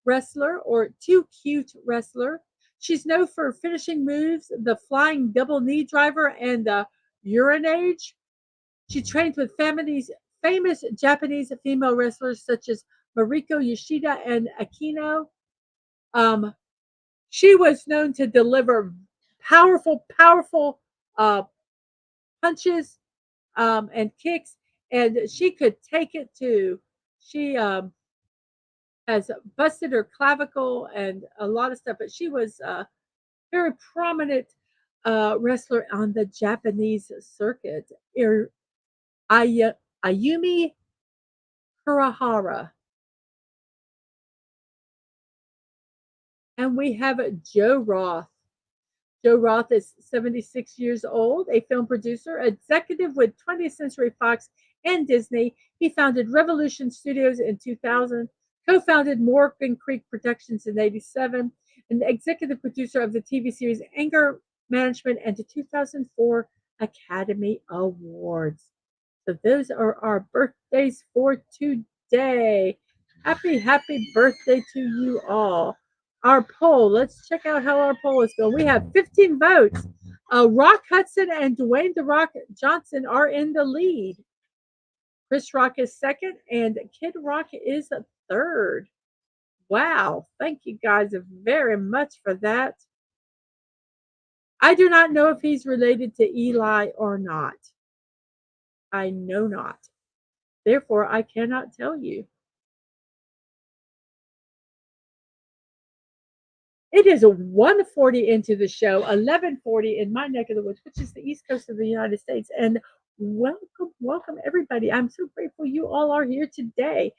Wrestler or Too Cute Wrestler. She's known for finishing moves, the flying double knee driver and the urinage. She trained with famous Japanese female wrestlers such as Mariko Yoshida and Akino. Um, she was known to deliver powerful uh, punches and kicks, and she could take it too. She has busted her clavicle and a lot of stuff, but she was very prominent wrestler on the Japanese circuit, Ayumi Kurahara. And we have Joe Roth. Joe Roth is 76 years old, a film producer, executive with 20th Century Fox and Disney. He founded Revolution Studios in 2000, co founded Morgan Creek Productions in 87, and the executive producer of the TV series Anger Management and the 2004 Academy Awards. So those are our birthdays for today. Happy birthday to you all. Our poll, let's check out how our poll is going. We have 15 votes. Rock Hudson and Dwayne The Rock Johnson are in the lead. Chris Rock is second, and Kid Rock is third. Wow. Thank you guys very much for that. I do not know if he's related to Eli or not. I know not. Therefore, I cannot tell you. It is 1:40 into the show, 11:40 in my neck of the woods, which is the East Coast of the United States. And welcome everybody. I'm so grateful you all are here today.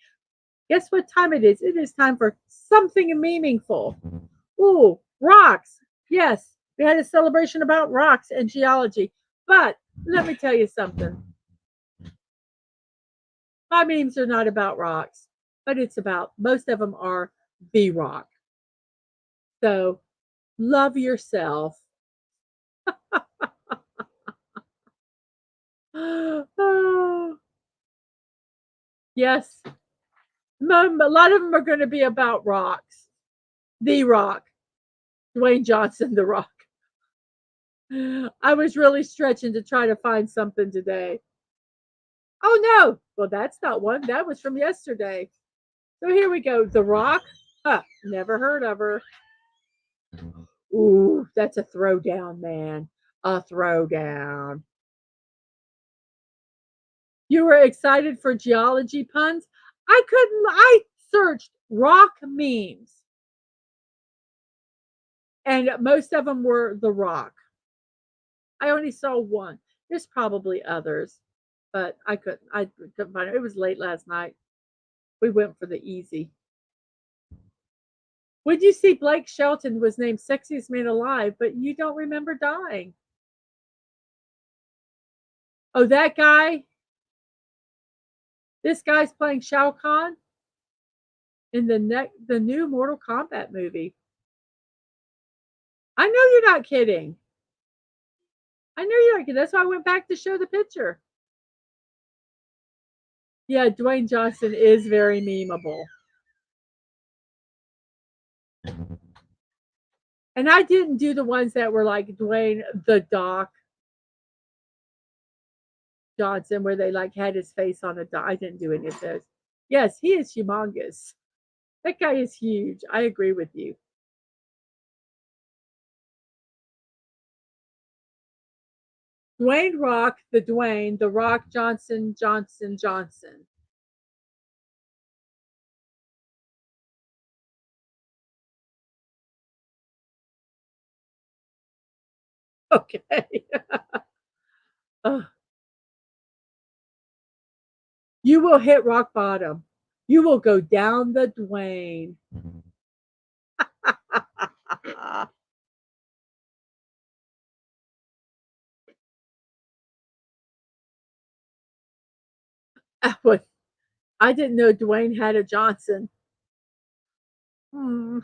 Guess what time it is? It is time for something meaningful. Ooh, rocks. Yes, we had a celebration about rocks and geology. But let me tell you something. My memes are not about rocks, but it's about, most of them are the rock. So love yourself. Yes, a lot of them are going to be about rocks. The Rock, Dwayne Johnson, The Rock. I was really stretching to try to find something today. Oh no, well that's not one. That was from yesterday. So here we go. The Rock. Huh, never heard of her. Ooh, that's a throwdown, man. A throwdown. You were excited for geology puns? I searched rock memes. And most of them were The Rock. I only saw one. There's probably others, but I couldn't find it. It was late last night. We went for the easy. Would you see Blake Shelton was named sexiest man alive, but you don't remember dying? Oh, that guy? This guy's playing Shao Kahn in the new Mortal Kombat movie. I know you're not kidding. I know you're not kidding. That's why I went back to show the picture. Yeah, Dwayne Johnson is very memeable. And I didn't do the ones that were like Dwayne the Doc Johnson, where they like had his face on a doc. I didn't do any of those. Yes, he is humongous. That guy is huge. I agree with you. Dwayne Rock, the Rock Johnson. Okay. You will hit rock bottom. You will go down the Dwayne. I didn't know Dwayne had a Johnson. Hmm.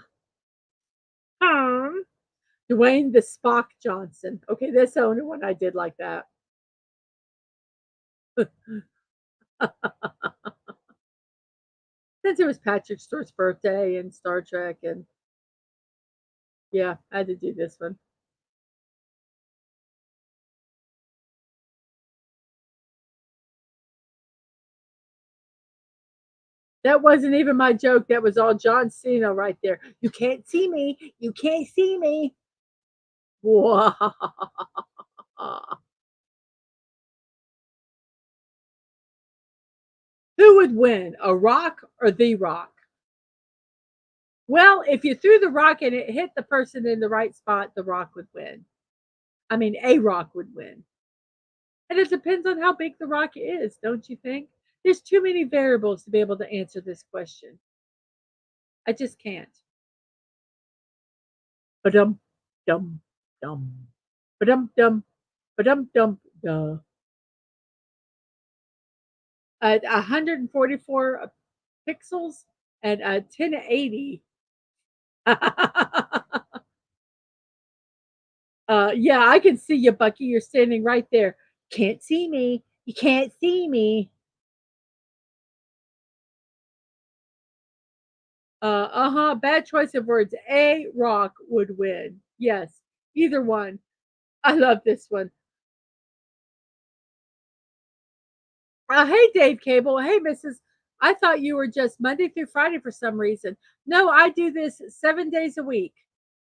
Dwayne the Spock Johnson. Okay, that's the only one I did like that. Since it was Patrick Stewart's birthday and Star Trek, and yeah, I had to do this one. That wasn't even my joke. That was all John Cena right there. You can't see me. You can't see me. Whoa. Who would win, a rock or the rock? Well, if you threw the rock and it hit the person in the right spot, the rock would win. I mean, a rock would win. And it depends on how big the rock is, don't you think? There's too many variables to be able to answer this question. I just can't. Ba-dum, dum, dum. Ba-dum, dum, ba-dum, dum, duh. At 144 pixels and 1080. Yeah, I can see you, Bucky. You're standing right there. Can't see me. You can't see me. Uh-huh. Bad choice of words. A rock would win. Yes. Either one. I love this one. Hey, Dave Cable. Hey, Mrs. I thought you were just Monday through Friday for some reason. No, I do this 7 days a week.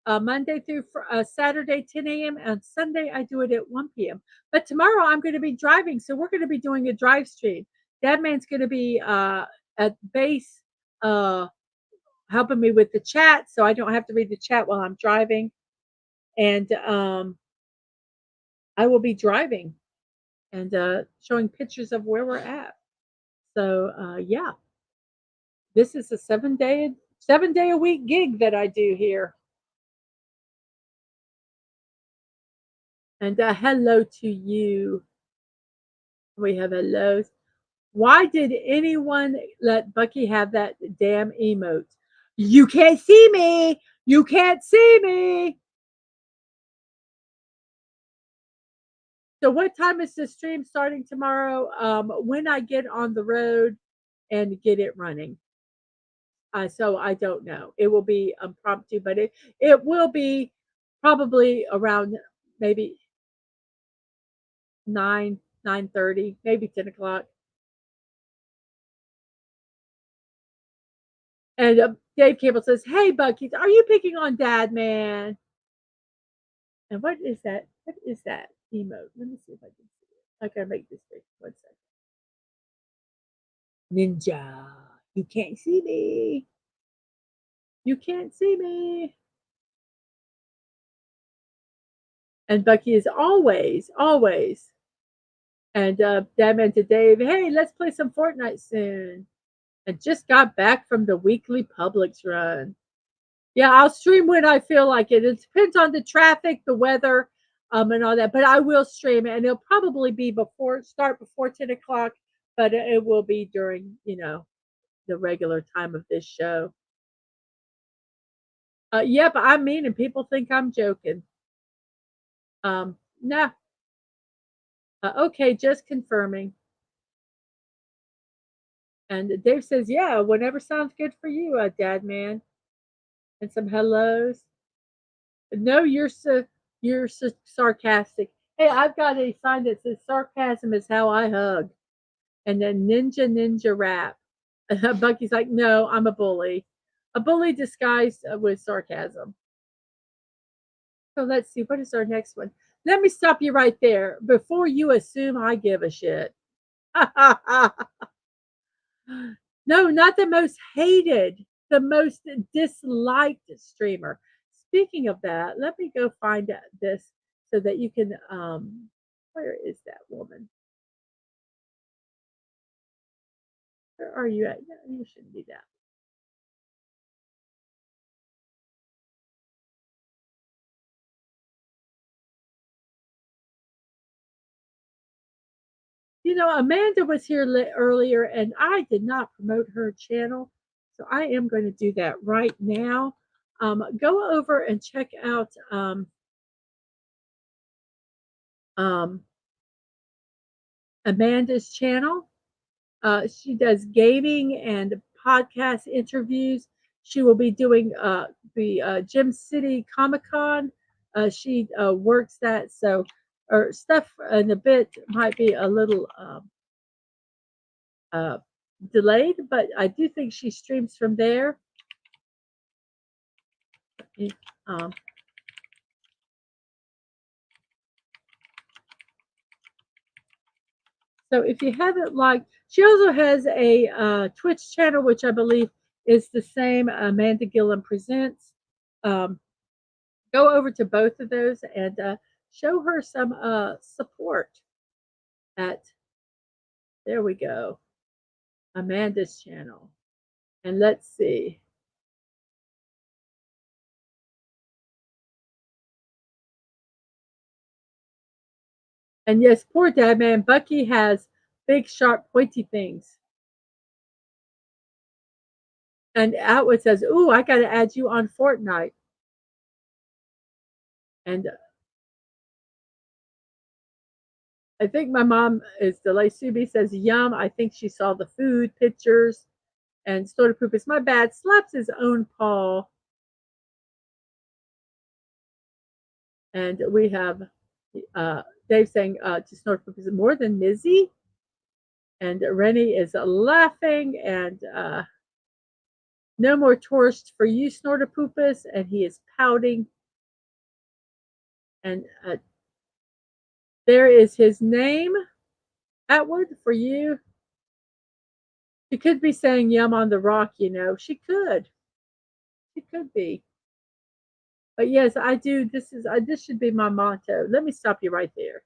Monday through Saturday, 10 a.m. and Sunday I do it at 1 p.m. But tomorrow I'm going to be driving, so we're going to be doing a drive stream. Dadman's going to be at base helping me with the chat, so I don't have to read the chat while I'm driving. And I will be driving and showing pictures of where we're at. So yeah, this is a 7 day a week gig that I do here. And hello to you. We have hellos. Why did anyone let Bucky have that damn emote? You can't see me. You can't see me. So what time is the stream starting tomorrow? When I get on the road and get it running. So I don't know. It will be impromptu, but it will be probably around maybe 9:30, maybe 10 o'clock. And Dave Cable says, "Hey, Bucky, are you picking on Dad, man?" And what is that? What is that emote? Let me see if I can see it. I gotta make this big. 1 second. Ninja, you can't see me. You can't see me. And Bucky is always. And Dadman to Dave, hey, let's play some Fortnite soon. And just got back from the weekly Publix run. Yeah, I'll stream when I feel like it. It depends on the traffic, the weather, and all that. But I will stream it, and it'll probably be before 10 o'clock. But it will be during the regular time of this show. Yep, I mean, and people think I'm joking. Nah. Okay, just confirming. And Dave says, yeah, whatever sounds good for you, Dad man. And some hellos. No, you're so sarcastic. Hey, I've got a sign that says sarcasm is how I hug. And then ninja rap. Bucky's like, no, I'm a bully. A bully disguised with sarcasm. So let's see, what is our next one? Let me stop you right there before you assume I give a shit. No, not the most hated, the most disliked streamer. Speaking of that, let me go find this so that you can where is that woman? Where are you at? No, you shouldn't be that. Amanda was here earlier and I did not promote her channel. So I am going to do that right now. Go over and check out um, Amanda's channel. She does gaming and podcast interviews. She will be doing the Gem City Comic Con. She works that, so her stuff in a bit might be a little uh, delayed, but I do think she streams from there. Um, so if you haven't liked, she also has a Twitch channel, which I believe is the same, Amanda Gillen Presents. Go over to both of those and show her some support at, there we go, Amanda's channel. And let's see. And yes, poor Dad Man, Bucky has big, sharp, pointy things. And Atwood says, "Ooh, I got to add you on Fortnite." And I think my mom is delayed. Subi says, "Yum." I think she saw the food pictures. And Soda Poop is my bad. Slaps his own paw. And we have Dave saying to Soda Poop, "Is it more than Mizzy?" And Rennie is laughing. And no more tourists for you, Snortopoopus. And he is pouting. And there is his name, Atwood, for you. She could be saying yum on the rock, you know. She could. She could be. But yes, I do. This should be my motto. Let me stop you right there.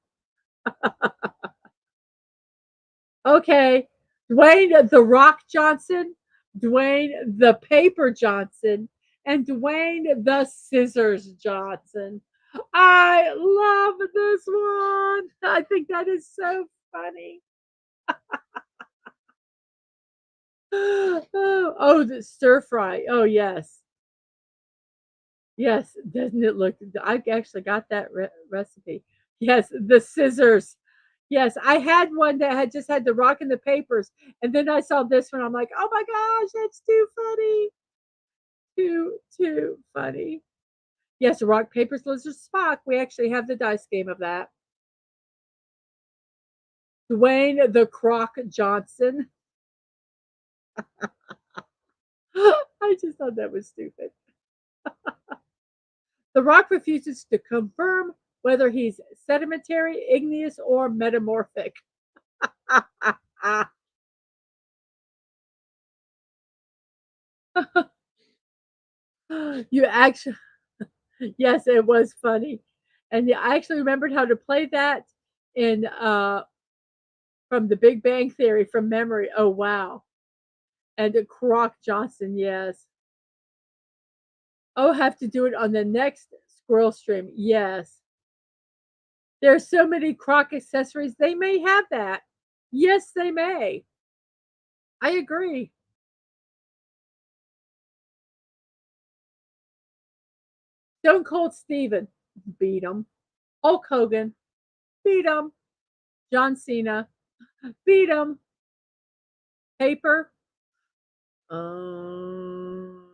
Okay. Dwayne the Rock Johnson, Dwayne the Paper Johnson, and Dwayne the Scissors Johnson. I love this one. I think that is so funny. Oh, the stir fry. Oh, yes. Yes, doesn't it look? I actually got that recipe. Yes, the scissors. Yes, I had one that had just had the rock and the papers, and then I saw this one. I'm like, oh my gosh, that's too funny, too funny. Yes, rock paper scissors Spock. We actually have the dice game of that. Dwayne the Croc Johnson. I just thought that was stupid. The rock refuses to confirm whether he's sedimentary, igneous, or metamorphic. You actually, yes, it was funny. And yeah, I actually remembered how to play that in from the Big Bang Theory from memory. Oh wow. And Croc Johnson, yes. Oh, have to do it on the next squirrel stream. Yes. There's so many Croc accessories. They may have that. Yes, they may. I agree. Stone Cold Steven beat him. Hulk Hogan beat him. John Cena beat him. Paper. Um,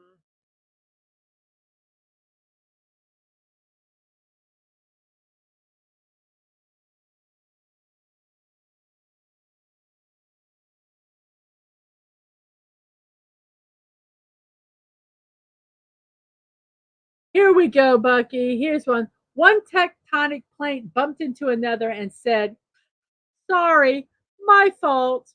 Here we go, Bucky. Here's one. One tectonic plate bumped into another and said, "Sorry, my fault."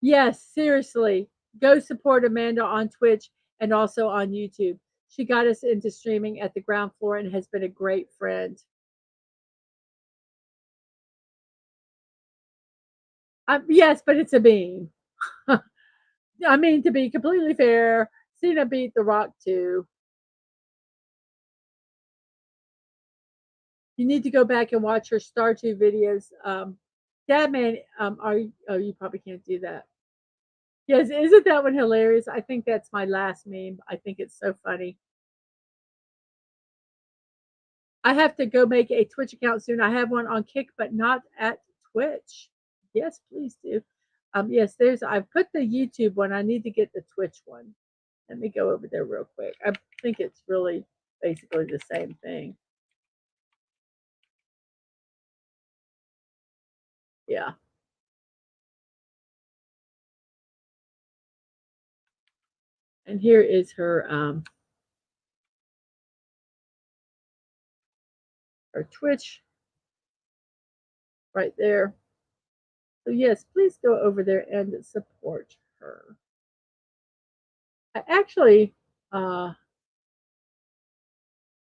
Yes, seriously. Go support Amanda on Twitch and also on YouTube. She got us into streaming at the ground floor and has been a great friend. Yes, but it's a beam. I mean, to be completely fair, Cena beat The Rock too. You need to go back and watch her Star 2 videos. Dadman, oh, you probably can't do that. Yes, isn't that one hilarious? I think that's my last meme. I think it's so funny. I have to go make a Twitch account soon. I have one on Kick, but not at Twitch. Yes, please do. Yes, I've put the YouTube one. I need to get the Twitch one. Let me go over there real quick. I think it's really basically the same thing. Yeah. And here is her Twitch right there. So yes, please go over there and support her. I actually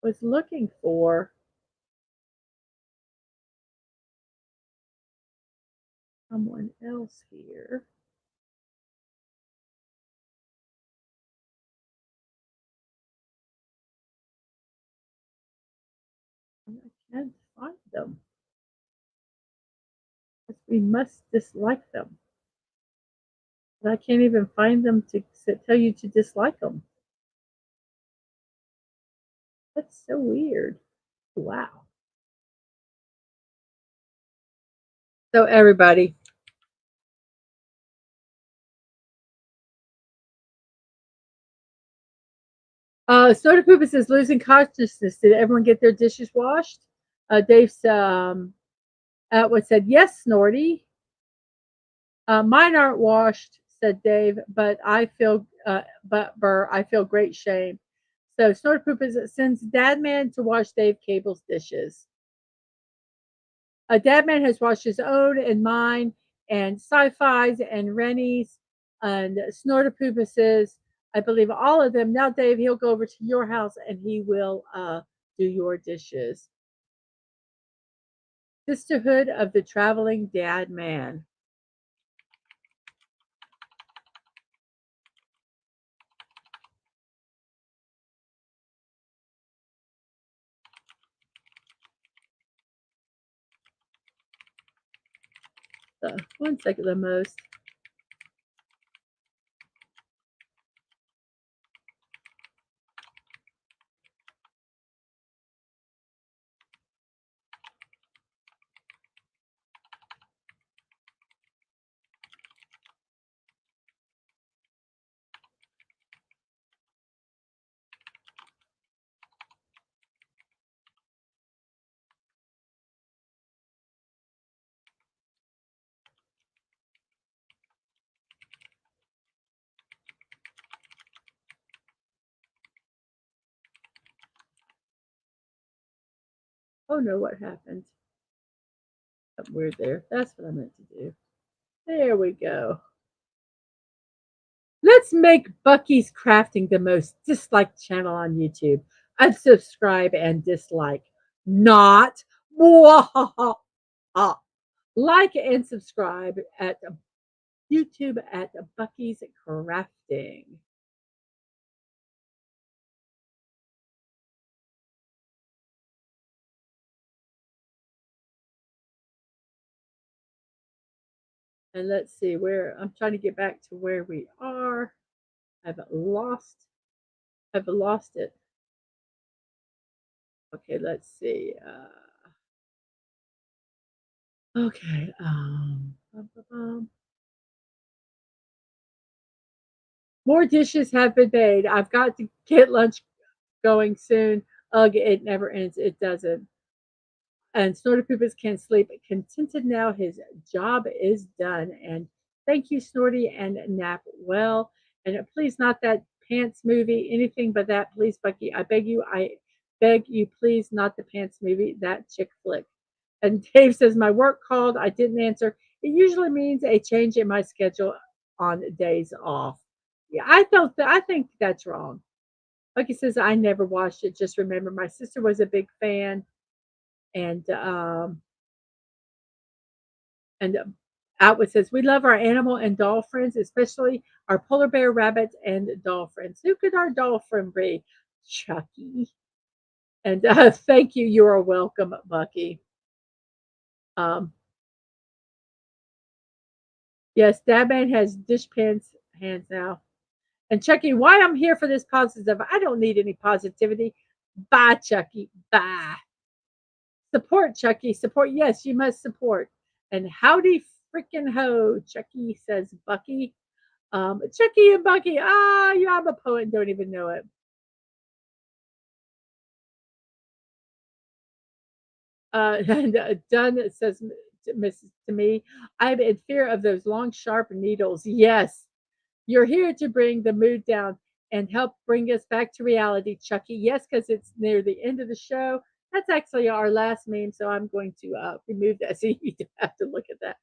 Was looking for someone else here. And I can't find them. We must dislike them. But I can't even find them to tell you to dislike them. That's so weird. Wow. So everybody, Soda Poopa says losing consciousness. Did everyone get their dishes washed? Dave's Atwood said yes, Snorty. Mine aren't washed, said Dave, but Burr, I feel great shame. So Snorty Poopa sends Dadman to wash Dave Cable's dishes. Dadman has washed his own and mine, and Sci-Fi's and Rennie's, and Snortapoopa says, I believe all of them. Now, Dave, he'll go over to your house and he will do your dishes. Sisterhood of the Traveling Dad Man. So, 1 second, the most. Oh no, what happened? Something weird there. That's what I meant to do. There we go. Let's make Bucky's Crafting the most disliked channel on YouTube. Unsubscribe and dislike. Not. Like and subscribe at YouTube at Bucky's Crafting. And let's see where I'm trying to get back to where we are. I've lost it. Okay, let's see. Okay. More dishes have been made. I've got to get lunch going soon. Ugh, it never ends. It doesn't. And Snorty Poopas can sleep contented now. His job is done. And thank you, Snorty, and nap well. And please, not that pants movie, anything but that, please, Bucky. I beg you, please, not the pants movie, that chick flick. And Dave says, my work called. I didn't answer. It usually means a change in my schedule on days off. Yeah, I think that's wrong. Bucky says, I never watched it. Just remember, my sister was a big fan and and Outward says we love our animal and doll friends, especially our polar bear, rabbits, and doll friends. Who could our doll friend be? Chucky. And thank you. You are welcome, Bucky. Um, yes, Dadman has dishpans hands now. And Chucky, why I'm here for this positive? I don't need any positivity. Bye, Chucky. Bye. Support, Chucky. Support. Yes, you must support. And howdy freaking ho, Chucky, says Bucky. Chucky and Bucky. Yeah, I'm a poet and don't even know it. And Dunn says to me, I'm in fear of those long, sharp needles. Yes, you're here to bring the mood down and help bring us back to reality, Chucky. Yes, because it's near the end of the show. That's actually our last meme, so I'm going to remove that so you don't have to look at that.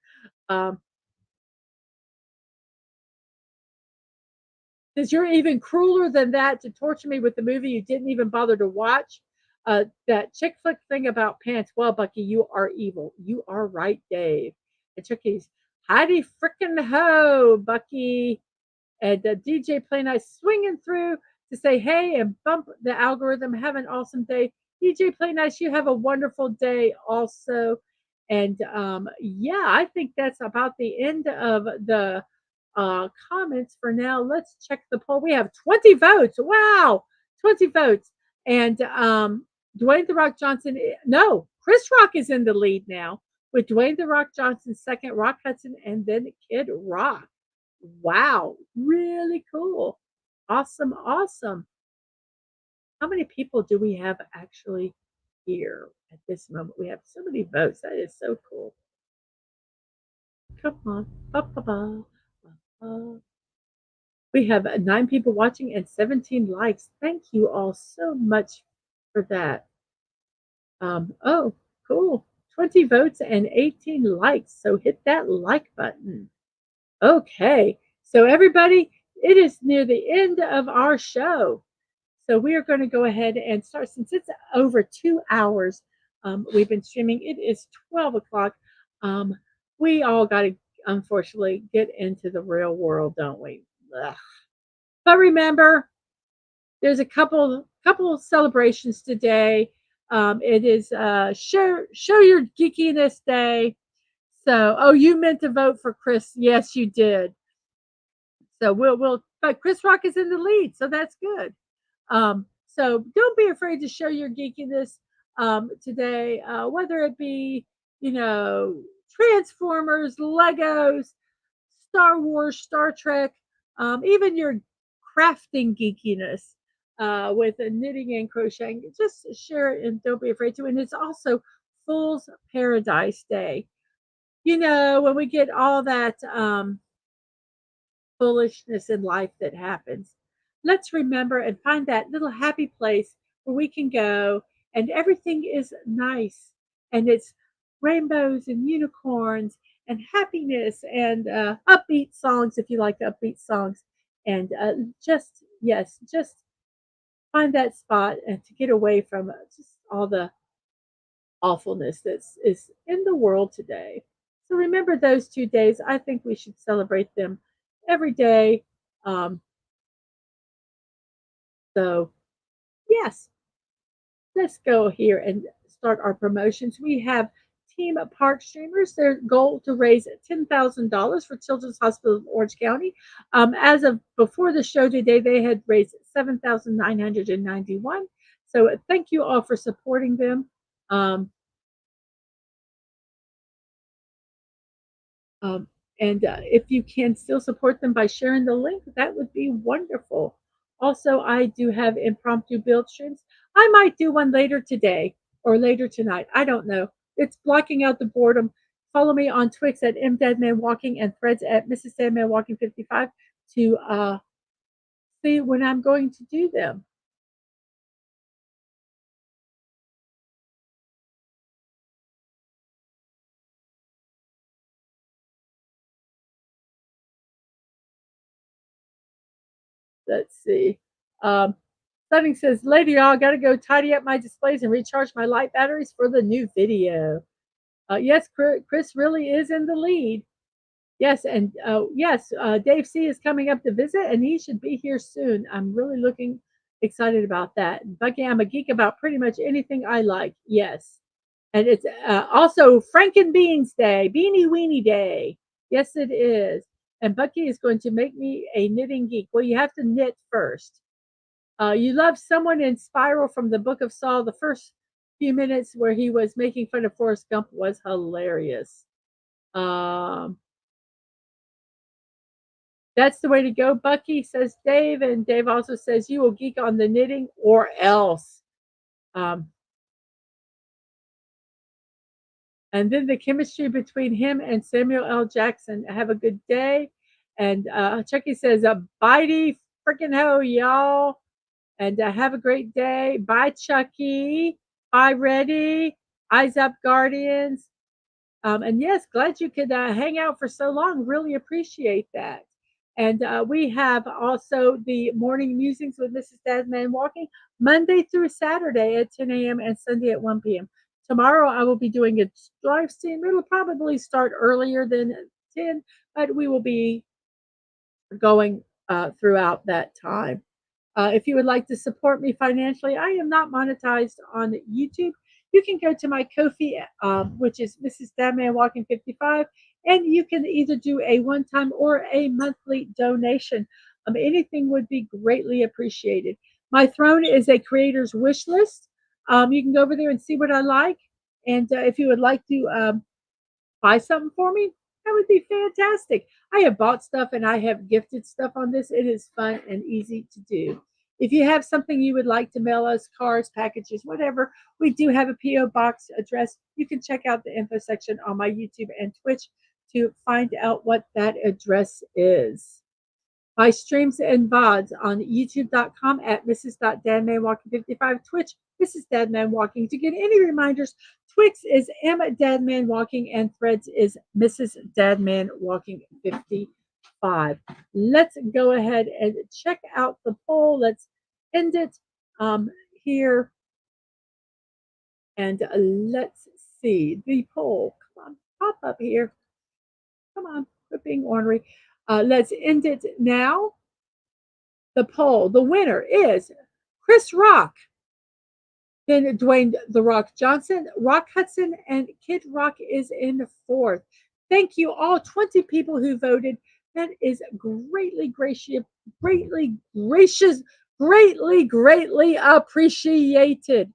Because you're even crueler than that to torture me with the movie you didn't even bother to watch. That chick flick thing about pants. Well, Bucky, you are evil. You are right, Dave. And Chucky's Heidi frickin' ho, Bucky. And DJ Play Nice swinging through to say hey and bump the algorithm. Have an awesome day. DJ Play Nice, you have a wonderful day also. And yeah, I think that's about the end of the comments for now. Let's check the poll. We have 20 votes. Wow, 20 votes. And Dwayne The Rock Johnson, no, Chris Rock is in the lead now with Dwayne The Rock Johnson second, Rock Hudson, and then Kid Rock. Wow, really cool. Awesome, awesome. How many people do we have actually here at this moment? We have so many votes. That is so cool. Come on. Ba, ba, ba, ba. We have 9 people watching and 17 likes. Thank you all so much for that. Oh, cool. 20 votes and 18 likes. So hit that like button. Okay. So everybody, it is near the end of our show. So we are going to go ahead and start. Since it's over 2 hours, we've been streaming. It is 12 o'clock. We all got to, unfortunately, get into the real world, don't we? Ugh. But remember, there's a couple celebrations today. It is show your geekiness day. So, oh, you meant to vote for Chris? Yes, you did. So we'll. But Chris Rock is in the lead, so that's good. So don't be afraid to show your geekiness today, whether it be, Transformers, Legos, Star Wars, Star Trek, even your crafting geekiness with knitting and crocheting. Just share it and don't be afraid to. And it's also Fool's Paradise Day. When we get all that foolishness in life that happens, let's remember and find that little happy place where we can go and everything is nice and it's rainbows and unicorns and happiness and upbeat songs if you like upbeat songs. And just find that spot and to get away from just all the awfulness that is in the world today. So remember those 2 days. I think we should celebrate them every day. Um, so, yes, let's go here and start our promotions. We have Team Park Streamers, their goal to raise $10,000 for Children's Hospital of Orange County. As of before the show today, they had raised $7,991. So thank you all for supporting them. Um, and if you can still support them by sharing the link, that would be wonderful. Also, I do have impromptu build streams. I might do one later today or later tonight. I don't know. It's blocking out the boredom. Follow me on Twix at MDadmanWalking and Threads at Mrs.DadmanWalking55 to see when I'm going to do them. Let's see. Sunny says, later, y'all, I got to go tidy up my displays and recharge my light batteries for the new video. Yes, Chris really is in the lead. Yes, and yes, Dave C is coming up to visit, and he should be here soon. I'm really looking excited about that. Bucky, I'm a geek about pretty much anything I like. Yes, and it's also Franken Beans Day, Beanie Weenie Day. Yes, it is. And Bucky is going to make me a knitting geek. Well, you have to knit first. You love someone in Spiral from the Book of Saul. The first few minutes where he was making fun of Forrest Gump was hilarious. That's the way to go, Bucky, says Dave. And Dave also says, you will geek on the knitting or else. And then the chemistry between him and Samuel L. Jackson. Have a good day. And Chucky says, bitey freaking ho, y'all. And have a great day. Bye, Chucky. Bye, Reddy. Eyes up, Guardians. And yes, glad you could hang out for so long. Really appreciate that. And we have also the morning musings with Mrs. Dadman Walking Monday through Saturday at 10 a.m. and Sunday at 1 p.m. Tomorrow I will be doing a live stream. It'll probably start earlier than 10, but we will be going throughout that time. If you would like to support me financially, I am not monetized on YouTube. You can go to my Ko-fi, which is Mrs.DadmanWalking55, and you can either do a one-time or a monthly donation. Anything would be greatly appreciated. My throne is a creator's wish list. You can go over there and see what I like. And if you would like to buy something for me, that would be fantastic. I have bought stuff and I have gifted stuff on this. It is fun and easy to do. If you have something you would like to mail us, cards, packages, whatever, we do have a P.O. box address. You can check out the info section on my YouTube and Twitch to find out what that address is. My streams and VODs on youtube.com at Mrs.DadmanWalking55, Twitch, Mrs. Dadman Walking. To get any reminders, Twix is M Dadman Walking and Threads is Mrs. Dadman Walking 55. Let's go ahead and check out the poll. Let's end it here. And let's see the poll. Come on, pop up here. Come on, quit being ornery. Let's end it now. The poll, the winner is Chris Rock, then Dwayne The Rock Johnson, Rock Hudson, and Kid Rock is in fourth. Thank you all 20 people who voted. That is greatly greatly appreciated.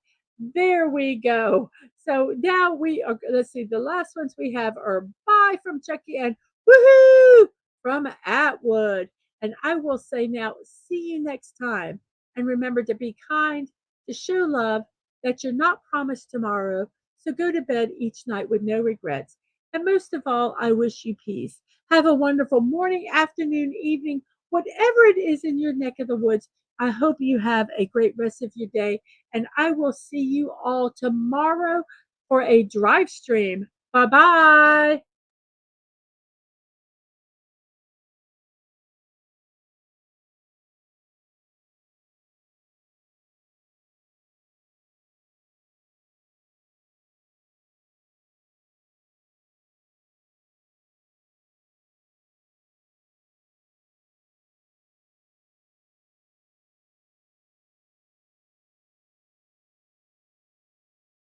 There we go. So now we are, let's see, the last ones we have are bye from Chucky and woohoo from Atwood. And I will say now, see you next time. And remember to be kind, to show love, that you're not promised tomorrow. So go to bed each night with no regrets. And most of all, I wish you peace. Have a wonderful morning, afternoon, evening, whatever it is in your neck of the woods. I hope you have a great rest of your day. And I will see you all tomorrow for a drive stream. Bye bye.